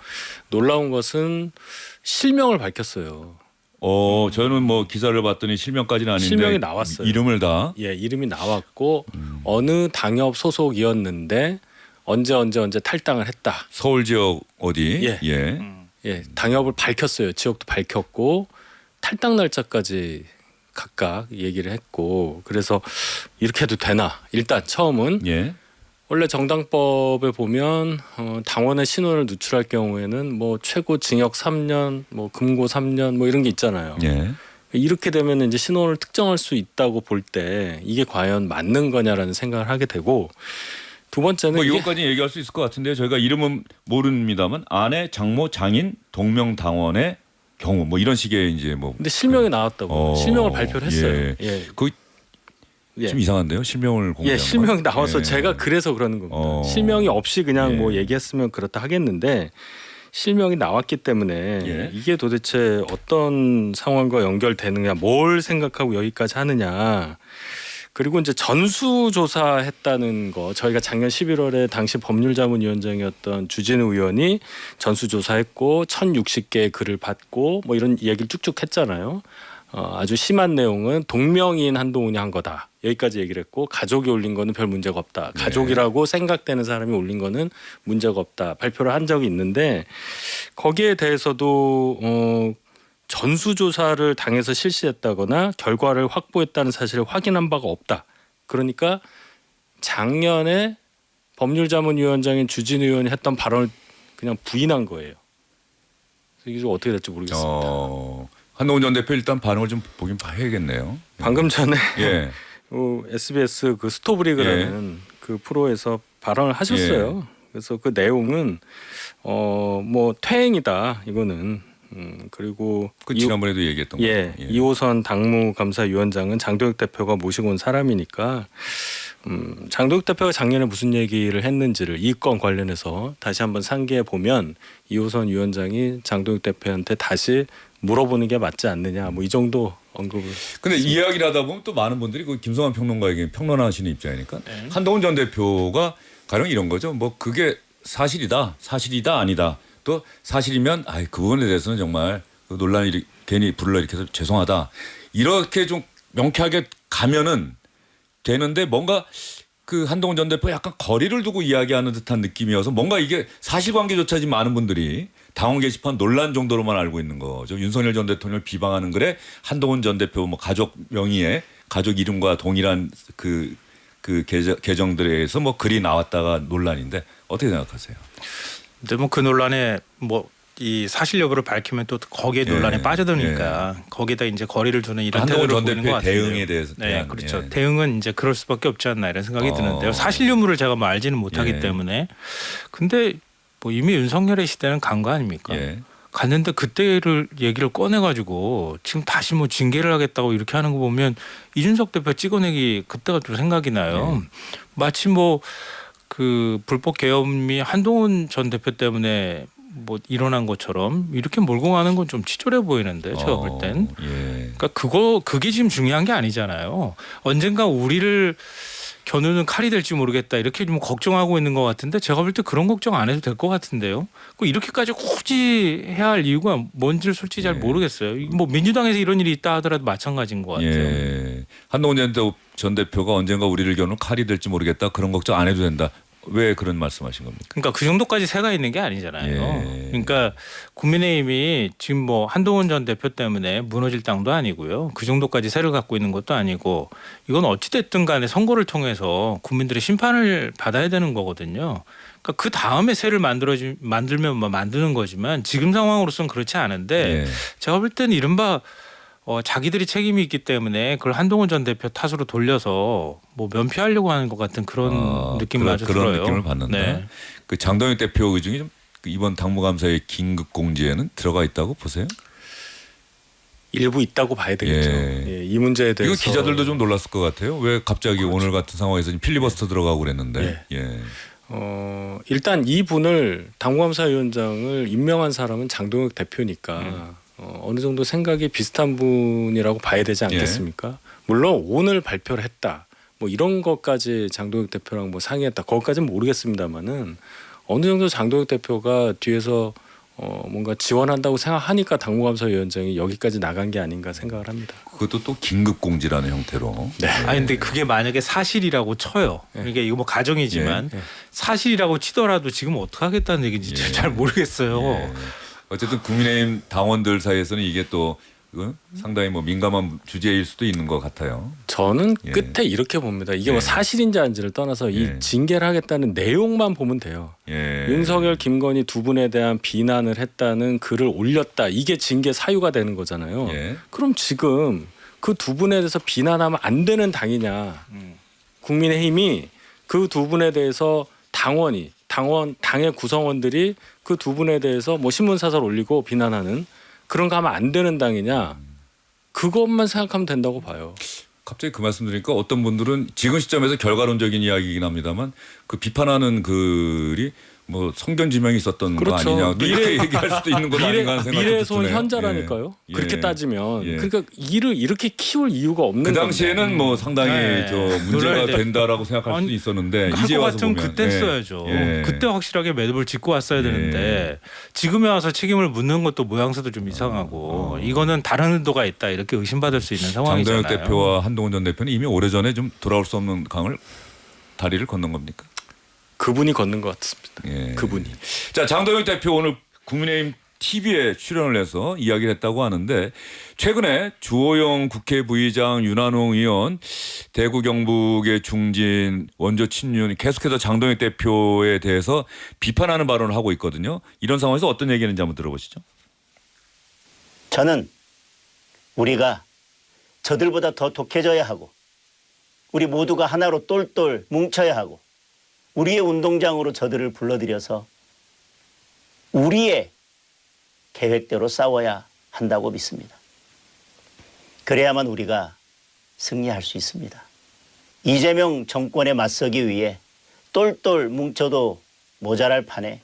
놀라운 것은 실명을 밝혔어요. 저는 뭐 기사를 봤더니 실명까지는 아닌데 실명이 나왔어요. 이름을 다. 예, 이름이 나왔고 어느 당협 소속이었는데 언제 탈당을 했다. 서울 지역 어디? 예. 예. 예, 당협을 밝혔어요. 지역도 밝혔고 탈당 날짜까지 각각 얘기를 했고 그래서 이렇게 해도 되나? 일단 처음은 예. 원래 정당법에 보면 당원의 신원을 누출할 경우에는 뭐 최고 징역 3년, 뭐 금고 3년 뭐 이런 게 있잖아요. 예. 이렇게 되면 이제 신원을 특정할 수 있다고 볼 때 이게 과연 맞는 거냐라는 생각을 하게 되고 두 번째는 뭐 이것까지 얘기할 수 있을 것 같은데요. 저희가 이름은 모릅니다만 아내, 장모, 장인, 동명 당원의 경우 뭐 이런 식의 이제 뭐. 근데 실명이 나왔다고 실명을 발표를 했어요. 예. 그 좀 이상한데요. 실명을 공개한 예, 실명이 건? 나와서 예. 제가 그래서 그러는 겁니다. 실명이 없이 그냥 뭐 얘기했으면 그렇다 하겠는데 실명이 나왔기 때문에 이게 도대체 어떤 상황과 연결되느냐, 뭘 생각하고 여기까지 하느냐. 그리고 이제 전수조사했다는 거 저희가 작년 11월에 당시 법률자문위원장이었던 주진우 의원이 전수조사했고 1,060개의 글을 받고 뭐 이런 얘기를 쭉쭉 했잖아요. 아주 심한 내용은 동명이인 한동훈이 한 거다. 여기까지 얘기를 했고 가족이 올린 거는 별 문제가 없다. 가족이라고 생각되는 사람이 올린 거는 문제가 없다. 발표를 한 적이 있는데 거기에 대해서도 전수조사를 당해서 실시했다거나 결과를 확보했다는 사실을 확인한 바가 없다. 그러니까 작년에 법률자문위원장인 주진우 의원이 했던 발언을 그냥 부인한 거예요. 이게 좀 어떻게 될지 모르겠습니다. 한동훈 전 대표 일단 반응을 좀 보긴 봐야겠네요. 방금 전에 예. SBS 그 스토브리그라는 그 프로에서 발언을 하셨어요. 그래서 그 내용은 뭐 퇴행이다 이거는. 그리고 그 지난번에도 얘기했던 거예요. 예. 2호선 당무감사위원장은 장동혁 대표가 모시고 온 사람이니까 장동혁 대표가 작년에 무슨 얘기를 했는지를 이 건 관련해서 다시 한번 상기해 보면 2호선 위원장이 장동혁 대표한테 다시 물어보는 게 맞지 않느냐 뭐 이 정도 언급을. 근데 이야기를 하다 보면 또 많은 분들이 그 김성환 평론가에게 평론하시는 입장이니까 한동훈 전 대표가 가령 이런 거죠. 뭐 그게 사실이다 아니다. 또 사실이면 그 부분에 대해서는 정말 그 논란이 괜히 불러일으켜서 죄송하다. 이렇게 좀 명쾌하게 가면은 되는데 뭔가 그 한동훈 전 대표 약간 거리를 두고 이야기하는 듯한 느낌이어서 뭔가 이게 사실관계조차 지금 많은 분들이 당원 게시판 논란 정도로만 알고 있는 거죠. 윤석열 전 대통령을 비방하는 글에 한동훈 전 대표 뭐 가족 명의의 가족 이름과 동일한 그 계정들에서 뭐 글이 나왔다가 논란인데 어떻게 생각하세요? 근데 뭐 그 논란에 뭐 이 사실 여부를 밝히면 또 거기에 논란에 빠져드니까 거기다 이제 거리를 두는 이런 한동훈 태도를 전 보이는 것 대표의 같은데요. 대응에 대해서 네, 그렇죠. 대응은 이제 그럴 수밖에 없지 않나 이런 생각이 드는데요. 사실 유무를 제가 뭐 알지는 못하기 때문에. 근데 뭐 이미 윤석열의 시대는 간 거 아닙니까? 갔는데 그때를 얘기를 꺼내가지고 지금 다시 뭐 징계를 하겠다고 이렇게 하는 거 보면 이준석 대표 찍어내기 그때가 좀 생각이 나요. 마치 뭐 그 불법 계엄이 한동훈 전 대표 때문에 뭐 일어난 것처럼 이렇게 몰고 가는 건 좀 치졸해 보이는데 제가 볼 땐. 그러니까 그게 지금 중요한 게 아니잖아요. 언젠가 우리를 겨누는 칼이 될지 모르겠다 이렇게 좀 걱정하고 있는 것 같은데 제가 볼 때 그런 걱정 안 해도 될 것 같은데요. 그 이렇게까지 굳이 해야 할 이유가 뭔지를 솔직히 잘 모르겠어요. 뭐 민주당에서 이런 일이 있다 하더라도 마찬가지인 것 같아요. 한동훈 전 대표가 언젠가 우리를 겨누는 칼이 될지 모르겠다. 그런 걱정 안 해도 된다. 왜 그런 말씀하신 겁니까? 그러니까 그 정도까지 새가 있는 게 아니잖아요. 그러니까 국민의힘이 지금 뭐 한동훈 전 대표 때문에 무너질 당도 아니고요. 그 정도까지 새를 갖고 있는 것도 아니고 이건 어찌 됐든 간에 선거를 통해서 국민들의 심판을 받아야 되는 거거든요. 그러니까 그 다음에 새를 만들면 만드는 거지만 지금 상황으로서는 그렇지 않은데 제가 볼 때는 이른바 자기들이 책임이 있기 때문에 그걸 한동훈 전 대표 탓으로 돌려서 뭐 면피하려고 하는 것 같은 그런 느낌마저 들어요. 그런 느낌을 받는다. 그 장동혁 대표 의중이 좀 이번 당무감사의 긴급 공지에는 들어가 있다고 보세요? 일부 있다고 봐야 되겠죠. 이 문제에 대해서 이거 기자들도 좀 놀랐을 것 같아요. 왜 갑자기 오늘 같은 상황에서 필리버스터 들어가고 그랬는데. 일단 이분을 당무감사위원장을 임명한 사람은 장동혁 대표니까 어느 정도 생각이 비슷한 분이라고 봐야 되지 않겠습니까? 물론 오늘 발표를 했다. 뭐 이런 것까지 장동혁 대표랑 뭐 상의했다. 거기까지는 모르겠습니다만은 어느 정도 장동혁 대표가 뒤에서 뭔가 지원한다고 생각하니까 당무감사위원장이 여기까지 나간 게 아닌가 생각을 합니다. 그것도 또 긴급 공지라는 형태로. 아니 근데 그게 만약에 사실이라고 쳐요. 그러니까 이거 뭐 가정이지만 사실이라고 치더라도 지금 어떻게 하겠다는 얘기인지 잘 모르겠어요. 어쨌든 국민의힘 당원들 사이에서는 이게 또 상당히 뭐 민감한 주제일 수도 있는 것 같아요. 저는 끝에 이렇게 봅니다. 이게 뭐 사실인지 아닌지를 떠나서 이 징계를 하겠다는 내용만 보면 돼요. 윤석열, 김건희 두 분에 대한 비난을 했다는 글을 올렸다. 이게 징계 사유가 되는 거잖아요. 그럼 지금 그 두 분에 대해서 비난하면 안 되는 당이냐. 국민의힘이 그 두 분에 대해서 당의 구성원들이 그 두 분에 대해서 뭐 신문사설 올리고 비난하는 그런 거 하면 안 되는 당이냐. 그것만 생각하면 된다고 봐요. 갑자기 그 말씀 드리니까 어떤 분들은 지금 시점에서 결과론적인 이야기이긴 합니다만 그 비판하는 글이 뭐 성견 지명이 있었던 거 아니냐. 또 이렇게 얘기할 수도 있는 것 아닌가 하는 생각이 미래손 드네요. 현자라니까요. 그렇게 따지면 그러니까 일을 이렇게 키울 이유가 없는 그 당시에는 건데. 뭐 상당히 저 문제가 된다라고 생각할 수도 있었는데 이제 할 것 와서 같으면 보면 그때 써야죠. 그때 확실하게 매듭을 짓고 왔어야 되는데 지금에 와서 책임을 묻는 것도 모양새도 좀 이상하고 이거는 다른 의도가 있다 이렇게 의심받을 수 있는 상황이잖아요. 장동혁 대표와 한동훈 전 대표는 이미 오래전에 좀 돌아올 수 없는 다리를 건넌 겁니까? 그분이 걷는 것 같습니다. 그분이. 자, 장동혁 대표 오늘 국민의힘 TV에 출연을 해서 이야기를 했다고 하는데 최근에 주호영 국회 부의장, 윤한홍 의원, 대구 경북의 중진, 원조 친윤 계속해서 장동혁 대표에 대해서 비판하는 발언을 하고 있거든요. 이런 상황에서 어떤 얘기했는지 한번 들어보시죠. 저는 우리가 저들보다 더 독해져야 하고 우리 모두가 하나로 똘똘 뭉쳐야 하고 우리의 운동장으로 저들을 불러들여서 우리의 계획대로 싸워야 한다고 믿습니다. 그래야만 우리가 승리할 수 있습니다. 이재명 정권에 맞서기 위해 똘똘 뭉쳐도 모자랄 판에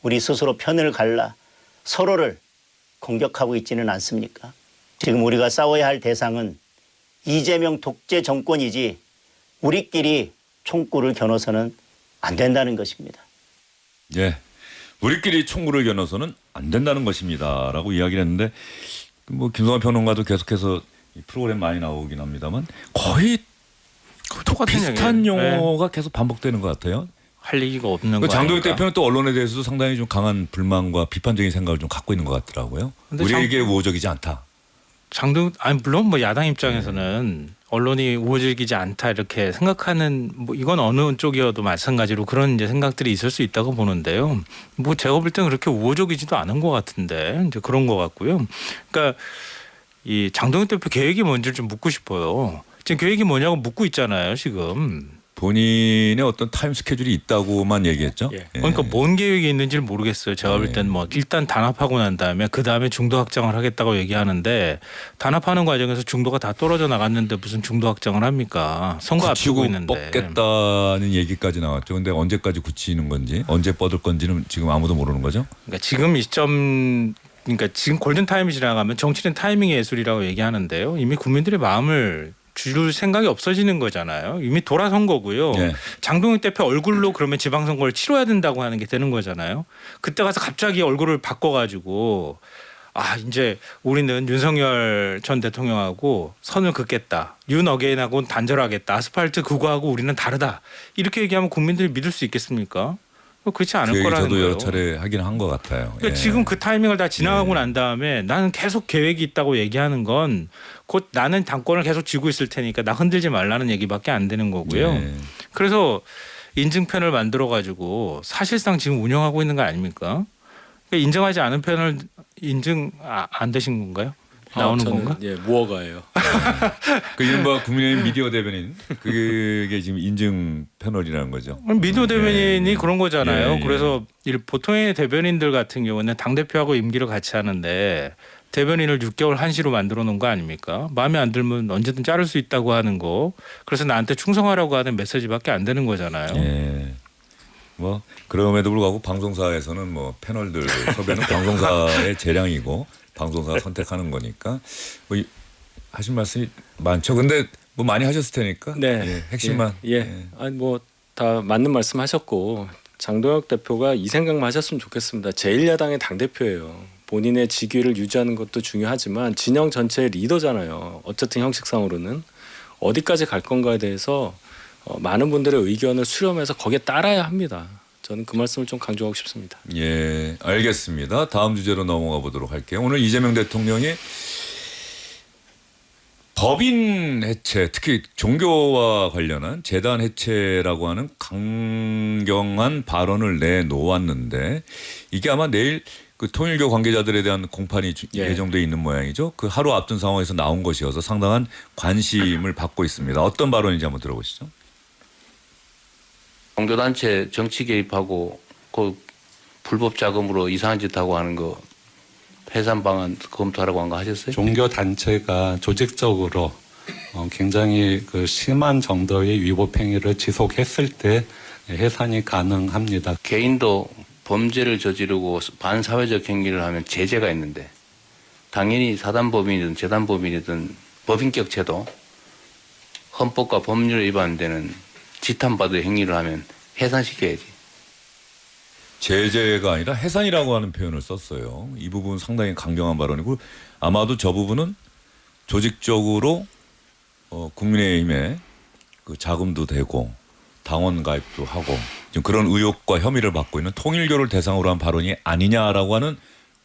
우리 스스로 편을 갈라 서로를 공격하고 있지는 않습니까? 지금 우리가 싸워야 할 대상은 이재명 독재 정권이지 우리끼리 총구를 겨눠서는 안 된다는 것입니다. 예, 우리끼리 총구를 겨눠서는 안 된다는 것입니다라고 이야기를 했는데 뭐 김성환 평론가도 계속해서 이 프로그램 많이 나오긴 합니다만 거의 똑같은 비슷한 얘기예요. 용어가 계속 반복되는 것 같아요. 할 얘기가 없는 거 장동혁 아닐까? 대표는 또 언론에 대해서도 상당히 좀 강한 불만과 비판적인 생각을 좀 갖고 있는 것 같더라고요. 근데 우리에게 우호적이지 않다. 물론 뭐 야당 입장에서는 언론이 우호적이지 않다 이렇게 생각하는 뭐 이건 어느 쪽이어도 마찬가지로 그런 이제 생각들이 있을 수 있다고 보는데요. 뭐 제가 볼 때는 그렇게 우호적이지도 않은 것 같은데 이제 그런 것 같고요. 그러니까 이 장동혁 대표 계획이 뭔지를 좀 묻고 싶어요. 지금 계획이 뭐냐고 묻고 있잖아요, 지금. 본인의 어떤 타임 스케줄이 있다고만 얘기했죠. 예. 그러니까 뭔 계획이 있는지를 모르겠어요. 제가 볼 때는 뭐 일단 단합하고 난 다음에 그 다음에 중도 확장을 하겠다고 얘기하는데 단합하는 과정에서 중도가 다 떨어져 나갔는데 무슨 중도 확장을 합니까? 선거 앞두고 굳히고 있는데. 뻗겠다는 얘기까지 나왔죠. 근데 언제까지 굳히는 건지 언제 뻗을 건지는 지금 아무도 모르는 거죠. 그러니까 지금 이 시점 그러니까 지금 골든 타임이 지나가면 정치는 타이밍의 예술이라고 얘기하는데요. 이미 국민들의 마음을 줄 생각이 없어지는 거잖아요. 이미 돌아선 거고요. 네. 장동혁 대표 얼굴로 그러면 지방선거를 치러야 된다고 하는 게 되는 거잖아요. 그때 가서 갑자기 얼굴을 바꿔가지고 아 이제 우리는 윤석열 전 대통령하고 선을 긋겠다. 윤 어게인하고는 단절하겠다. 아스팔트 그거하고 우리는 다르다. 이렇게 얘기하면 국민들이 믿을 수 있겠습니까? 그렇지 않을 그 얘기 거라는 저도 거예요. 여러 차례 하긴 한 것 같아요. 그러니까 예. 지금 그 타이밍을 다 지나가고 난 다음에 나는 계속 계획이 있다고 얘기하는 건 곧 나는 당권을 계속 쥐고 있을 테니까 나 흔들지 말라는 얘기밖에 안 되는 거고요. 예. 그래서 인증편을 만들어 가지고 사실상 지금 운영하고 있는 거 아닙니까? 그러니까 인정하지 않은 편을 인증 안 되신 건가요? 나오는 저는, 건가? 예, 무허가예요. 그 이른바 국민의힘 미디어 대변인 그게 지금 인증 패널이라는 거죠. 미디어 대변인이 예. 그런 거잖아요. 예, 예. 그래서 보통의 대변인들 같은 경우는 당 대표하고 임기를 같이 하는데 대변인을 6개월 한시로 만들어 놓은 거 아닙니까? 마음에 안 들면 언제든 자를 수 있다고 하는 거. 그래서 나한테 충성하라고 하는 메시지밖에 안 되는 거잖아요. 예. 뭐 그럼에도 불구하고 방송사에서는 뭐 패널들 섭외는 방송사의 재량이고 방송사가 선택하는 거니까 뭐 하신 말씀이 많죠. 근데 뭐 많이 하셨을 테니까 네, 예, 핵심만 예. 아니 뭐 다 맞는 말씀하셨고 장동혁 대표가 이 생각만 하셨으면 좋겠습니다. 제1야당의 당 대표예요. 본인의 직위를 유지하는 것도 중요하지만 진영 전체의 리더잖아요. 어쨌든 형식상으로는 어디까지 갈 건가에 대해서 많은 분들의 의견을 수렴해서 거기에 따라야 합니다. 저는 그 말씀을 좀 강조하고 싶습니다. 예, 알겠습니다. 다음 주제로 넘어가 보도록 할게요. 오늘 이재명 대통령이 법인 해체, 특히 종교와 관련한 재단 해체라고 하는 강경한 발언을 내놓았는데 이게 아마 내일 그 통일교 관계자들에 대한 공판이 예정돼 있는 모양이죠. 그 하루 앞둔 상황에서 나온 것이어서 상당한 관심을 받고 있습니다. 어떤 발언인지 한번 들어보시죠. 종교단체 정치 개입하고 그 불법 자금으로 이상한 짓 하고 하는 거 해산 방안 검토하라고 한 거 하셨어요? 종교 단체가 조직적으로 굉장히 그 심한 정도의 위법 행위를 지속했을 때 해산이 가능합니다. 개인도 범죄를 저지르고 반사회적 행위를 하면 제재가 있는데 당연히 사단법인이든 재단법인이든 법인격 제도 헌법과 법률에 위반되는 지탄받을 행위를 하면 해산시켜야지. 제재가 아니라 해산이라고 하는 표현을 썼어요. 이 부분 상당히 강경한 발언이고 아마도 저 부분은 조직적으로 국민의힘에 그 자금도 되고 당원 가입도 하고 지금 그런 의혹과 혐의를 받고 있는 통일교를 대상으로 한 발언이 아니냐라고 하는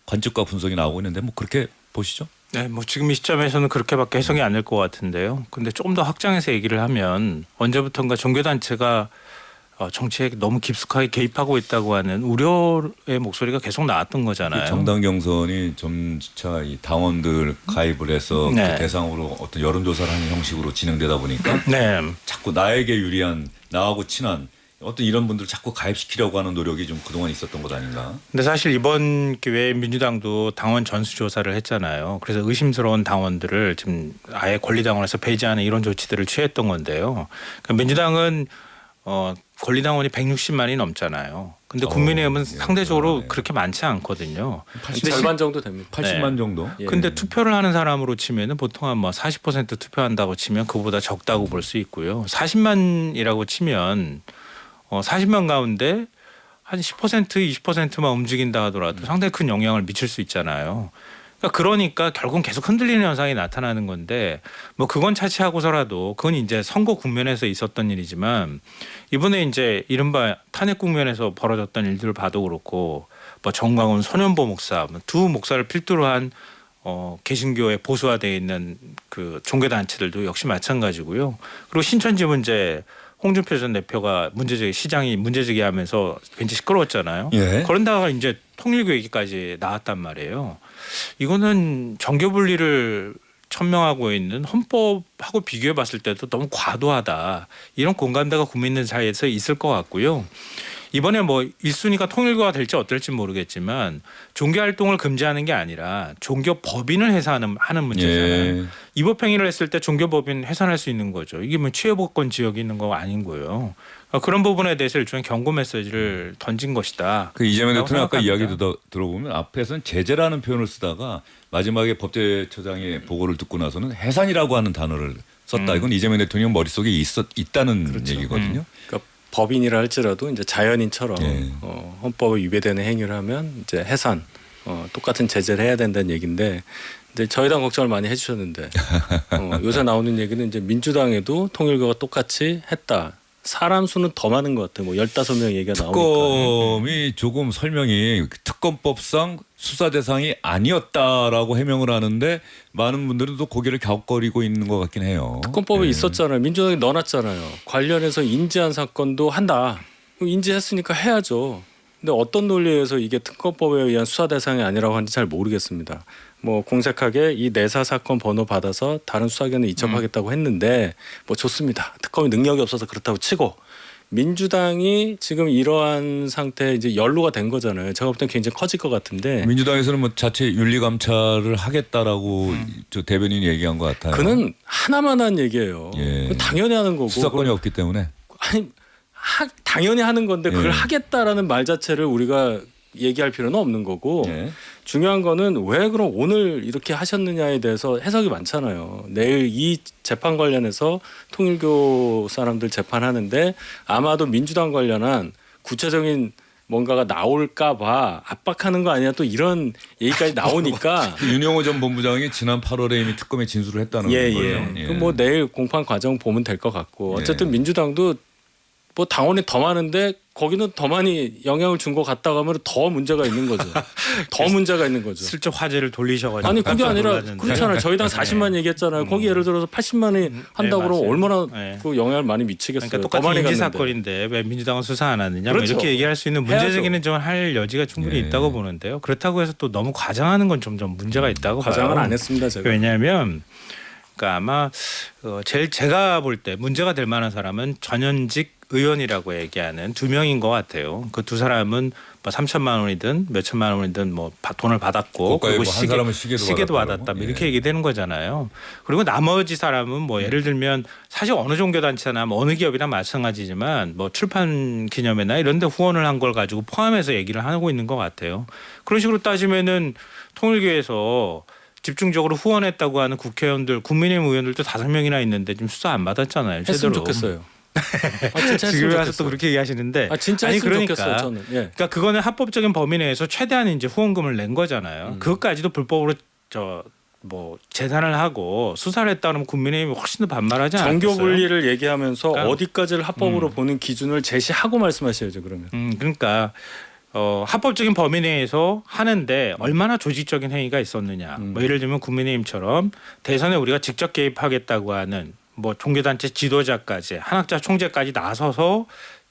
관측과 분석이 나오고 있는데 뭐 그렇게 보시죠? 네, 뭐 지금 이 시점에서는 그렇게밖에 해석이 안 될 것 같은데요. 근데 조금 더 확장해서 얘기를 하면 언제부턴가 종교단체가 정치에 너무 깊숙하게 개입하고 있다고 하는 우려의 목소리가 계속 나왔던 거잖아요. 그 정당 경선이 점차 이 당원들 가입을 해서 네. 그 대상으로 어떤 여론조사를 하는 형식으로 진행되다 보니까 네. 자꾸 나에게 유리한 나하고 친한 어떤 이런 분들을 자꾸 가입시키려고 하는 노력이 좀 그동안 있었던 것 아닌가? 근데 사실 이번 기회에 민주당도 당원 전수조사를 했잖아요. 그래서 의심스러운 당원들을 지금 아예 권리당원에서 배제하는 이런 조치들을 취했던 건데요. 그러니까 민주당은 권리당원이 160만이 넘잖아요. 근데 국민의힘은 상대적으로 그렇게 많지 않거든요. 절반 정도 됩니다. 80만 네. 정도? 예. 근데 투표를 하는 사람으로 치면은 보통 한 뭐 40% 투표한다고 치면 그보다 적다고 볼 수 있고요. 40만이라고 치면 40만 가운데 한 10% 20%만 움직인다 하더라도 상당히 큰 영향을 미칠 수 있잖아요. 그러니까 결국 계속 흔들리는 현상이 나타나는 건데 뭐 그건 차치하고서라도 그건 이제 선거 국면에서 있었던 일이지만 이번에 이제 이른바 탄핵 국면에서 벌어졌던 일들을 봐도 그렇고 뭐 정광훈 손현보 목사 두 목사를 필두로 한 개신교에 보수화되어 있는 그 종교 단체들도 역시 마찬가지고요. 그리고 신천지 문제 홍준표 전 대표가 시장이 문제제기하면서 굉장히 시끄러웠잖아요. 예. 그런다가 이제 통일교 얘기까지 나왔단 말이에요. 이거는 정교 분리를 천명하고 있는 헌법하고 비교해 봤을 때도 너무 과도하다. 이런 공감대가 국민들 사이에서 있을 것 같고요. 이번에 뭐 1순위가 통일교가 될지 어떨지 모르겠지만 종교 활동을 금지하는 게 아니라 종교 법인을 해산하는 문제잖아요. 예. 위법행위를 했을 때 종교 법인 해산할 수 있는 거죠. 이게 뭐 취해복권 지역이 있는 거 아닌 거예요. 그런 부분에 대해서 일종의 경고 메시지를 던진 것이다. 그 이재명 라고 대통령 아까 생각합니다. 이야기 들어보면 앞에서는 제재라는 표현을 쓰다가 마지막에 법제처장의 보고를 듣고 나서는 해산이라고 하는 단어를 썼다. 이건 이재명 대통령 머릿속에 있다는 얘기거든요. 그러니까 법인이라 할지라도 이제 자연인처럼 예. 헌법에 위배되는 행위를 하면 이제 해산, 똑같은 제재를 해야 된다는 얘기인데, 근데 저희 당 걱정을 많이 해주셨는데 요새 나오는 얘기는 이제 민주당에도 통일교가 똑같이 했다. 사람 수는 더 많은 것 같아요. 뭐 15명 얘기가 나오니까. 특검이 조금 설명이 특검법상 수사 대상이 아니었다라고 해명을 하는데 많은 분들은 또 고개를 갸웃거리고 있는 것 같긴 해요. 특검법에 예. 있었잖아요. 민주당이 넣어놨잖아요. 관련해서 인지한 사건도 한다. 인지했으니까 해야죠. 근데 어떤 논리에서 이게 특검법에 의한 수사 대상이 아니라고 하는지 잘 모르겠습니다. 뭐 공색하게 이 내사 사건 번호 받아서 다른 수사기관에 이첩하겠다고 했는데 뭐 좋습니다. 특검이 능력이 없어서 그렇다고 치고 민주당이 지금 이러한 상태에 이제 연루가 된 거잖아요. 제가 볼 땐 굉장히 커질 것 같은데 민주당에서는 뭐 자체 윤리 감찰을 하겠다라고 저 대변인이 얘기한 것 같아요. 그는 하나만 한 얘기예요. 예. 그건 당연히 하는 거고. 수사권이 없기 때문에. 아니 당연히 하는 건데 그걸 예. 하겠다라는 말 자체를 우리가 얘기할 필요는 없는 거고 예. 중요한 거는 왜 그럼 오늘 이렇게 하셨느냐에 대해서 해석이 많잖아요. 내일 이 재판 관련해서 통일교 사람들 재판하는데 아마도 민주당 관련한 구체적인 뭔가가 나올까 봐 압박하는 거 아니야 또 이런 얘기까지 나오니까 그 윤영호 전 본부장이 지난 8월에 이미 특검에 진술을 했다는 예. 거죠. 예. 그럼 뭐 내일 공판 과정 보면 될 것 같고 어쨌든 예. 민주당도 뭐 당원이 더 많은데 거기는 더 많이 영향을 준 것 같다고 하면 더 문제가 있는 거죠. 더 문제가 있는 거죠. 슬쩍 화제를 돌리셔가지고 아니 그게 깜짝 아니라 놀랐는데. 그렇잖아요. 저희 당 40만 얘기했잖아요. 거기 예를 들어서 80만이 한다고 그러면 맞아요. 얼마나 네. 그 영향을 많이 미치겠어요. 그러니까 더 똑같은 많이 인지 갔는데. 사건인데 왜 민주당은 수사 안 하느냐 뭐 그렇죠. 이렇게 얘기할 수 있는 문제 해야죠. 제기는 좀 할 여지가 충분히 예. 있다고 보는데요. 그렇다고 해서 또 너무 과장하는 건 좀 문제가 있다고 과장은 봐요. 안 했습니다. 제가. 왜냐하면 그러니까 아마 제일 제가 볼 때 문제가 될 만한 사람은 전현직 의원이라고 얘기하는 2명인 것 같아요. 그 두 사람은 뭐 3천만 원이든 몇 천만 원이든 뭐 돈을 받았고 고가의 그리고 뭐한 사람은 시계도 받았다 받았다고. 뭐 이렇게 예. 얘기되는 거잖아요. 그리고 나머지 사람은 뭐 예를 들면 사실 어느 종교 단체나 뭐 어느 기업이나 마찬가지지만 뭐 출판 기념회나 이런 데 후원을 한 걸 가지고 포함해서 얘기를 하고 있는 것 같아요. 그런 식으로 따지면은 통일교에서 집중적으로 후원했다고 하는 국회의원들, 국민의힘 의원들도 5명이나 있는데 지금 수사 안 받았잖아요. 했으면 제대로. 좋겠어요. 진짜 지금 했으면 와서 또 좋겠어요. 그렇게 얘기하시는데 진짜 아니 했으면 그러니까 좋겠어요. 저는. 예. 그러니까 그거는 합법적인 범위 내에서 최대한 이제 후원금을 낸 거잖아요. 그것까지도 불법으로 뭐 재산을 하고 수사를 했다 그러면 국민의힘이 훨씬 더 반발하지 않겠어요? 정교 분리를 얘기하면서 그러니까, 어디까지를 합법으로 보는 기준을 제시하고 말씀하셔야죠. 그러면. 그러니까 합법적인 범위 내에서 하는데 얼마나 조직적인 행위가 있었느냐. 뭐 예를 들면 국민의힘처럼 대선에 우리가 직접 개입하겠다고 하는 뭐 종교단체 지도자까지 한학자 총재까지 나서서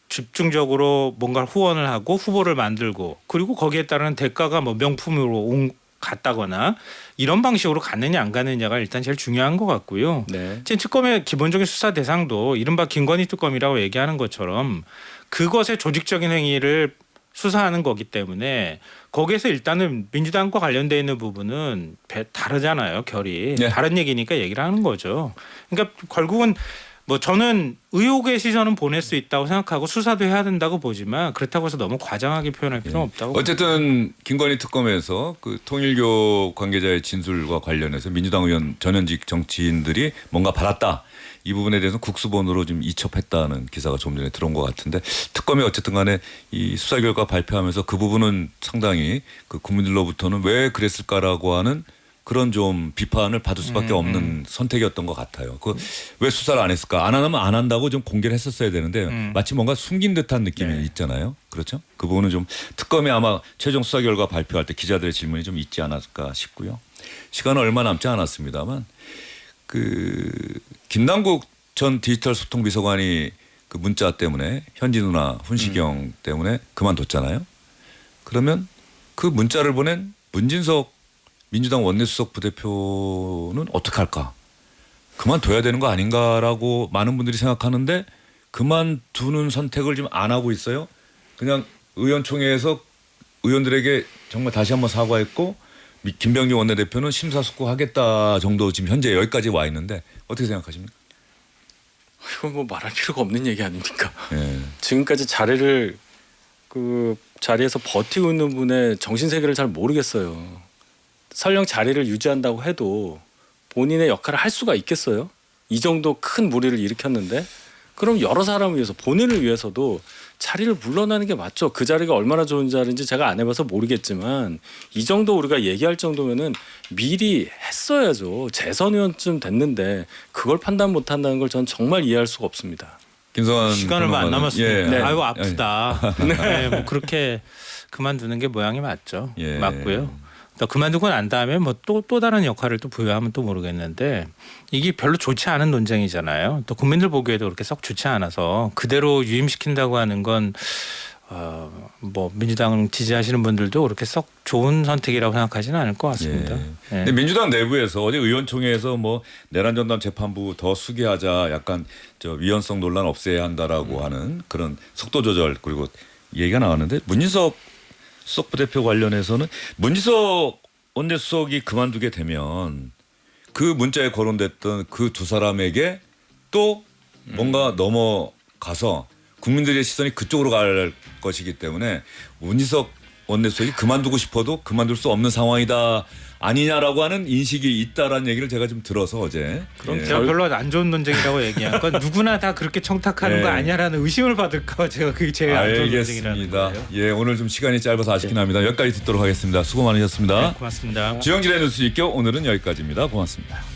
집중적으로 뭔가 후원을 하고 후보를 만들고 그리고 거기에 따른 대가가 뭐 명품으로 갔다거나 이런 방식으로 가느냐 안 가느냐가 일단 제일 중요한 것 같고요. 네. 지금 특검의 기본적인 수사 대상도 이른바 김건희 특검이라고 얘기하는 것처럼 그것의 조직적인 행위를 수사하는 거기 때문에 거기에서 일단은 민주당과 관련돼 있는 부분은 다르잖아요. 결이. 네. 다른 얘기니까 얘기를 하는 거죠. 그러니까 결국은 뭐 저는 의혹의 시선은 보낼 수 있다고 생각하고 수사도 해야 된다고 보지만 그렇다고 해서 너무 과장하게 표현할 필요는 없다고. 어쨌든 김건희 특검에서 그 통일교 관계자의 진술과 관련해서 민주당 의원 전현직 정치인들이 뭔가 받았다. 이 부분에 대해서 국수본으로 좀 이첩했다는 기사가 좀 전에 들어온 것 같은데 특검이 어쨌든 간에 이 수사 결과 발표하면서 그 부분은 상당히 그 국민들로부터는 왜 그랬을까라고 하는 그런 좀 비판을 받을 수밖에 없는 선택이었던 것 같아요. 그 왜 수사를 안 했을까? 안 하면 안 한다고 좀 공개를 했었어야 되는데 마치 뭔가 숨긴 듯한 느낌이 있잖아요. 그렇죠? 그 부분은 좀 특검이 아마 최종 수사 결과 발표할 때 기자들의 질문이 좀 있지 않았을까 싶고요. 시간은 얼마 남지 않았습니다만 그 김남국 전 디지털 소통 비서관이 그 문자 때문에 현지 누나 훈시경 때문에 그만뒀잖아요. 그러면 그 문자를 보낸 문진석 민주당 원내수석 부대표는 어떻게 할까? 그만둬야 되는 거 아닌가라고 많은 분들이 생각하는데 그만두는 선택을 지금 안 하고 있어요. 그냥 의원총회에서 의원들에게 정말 다시 한번 사과했고 김병기 원내대표는 심사숙고하겠다 정도 지금 현재 여기까지 와 있는데 어떻게 생각하십니까? 이건 뭐 말할 필요가 없는 얘기 아닙니까? 예. 지금까지 자리를 그 자리에서 버티고 있는 분의 정신 세계를 잘 모르겠어요. 설령 자리를 유지한다고 해도 본인의 역할을 할 수가 있겠어요? 이 정도 큰 무리를 일으켰는데 그럼 여러 사람을 위해서 본인을 위해서도 자리를 물러나는 게 맞죠. 그 자리가 얼마나 좋은 자리인지 제가 안 해봐서 모르겠지만 이 정도 우리가 얘기할 정도면은 미리 했어야죠. 재선 의원쯤 됐는데 그걸 판단 못한다는 걸 저는 정말 이해할 수가 없습니다. 김성환 시간을 얼마 안 남았으니까 예. 네. 아유 아프다. 네, 뭐 그렇게 그만두는 게 모양이 맞죠. 예. 맞고요. 또 그만두고 난 다음에 뭐 또 다른 역할을 또 부여하면 또 모르겠는데 이게 별로 좋지 않은 논쟁이잖아요. 또 국민들 보기에도 그렇게 썩 좋지 않아서 그대로 유임시킨다고 하는 건 뭐 민주당 지지하시는 분들도 그렇게 썩 좋은 선택이라고 생각하지는 않을 것 같습니다. 예. 예. 근데 민주당 내부에서 어제 의원총회에서 뭐 내란 전담 재판부 더 수기하자 약간 저 위헌성 논란 없애야 한다라고 하는 그런 속도 조절 그리고 얘기가 나왔는데 문진석 수석 부대표 관련해서는 문진석 원내수석이 그만두게 되면 그 문자에 거론됐던 그 두 사람에게 또 뭔가 넘어가서 국민들의 시선이 그쪽으로 갈 것이기 때문에 문진석 원내수석이 그만두고 싶어도 그만둘 수 없는 상황이다 아니냐라고 하는 인식이 있다라는 얘기를 제가 좀 들어서 어제 그럼 제가 별로 안 좋은 논쟁이라고 얘기한 건 누구나 다 그렇게 청탁하는 거 아니야라는 의심을 받을까 제가 그게 제일 안 좋은 논쟁이라는 거예요. 예, 오늘 좀 시간이 짧아서 아쉽긴 합니다. 여기까지 듣도록 하겠습니다. 수고 많으셨습니다. 네, 고맙습니다. 주영진의 뉴스 입격 오늘은 여기까지입니다. 고맙습니다.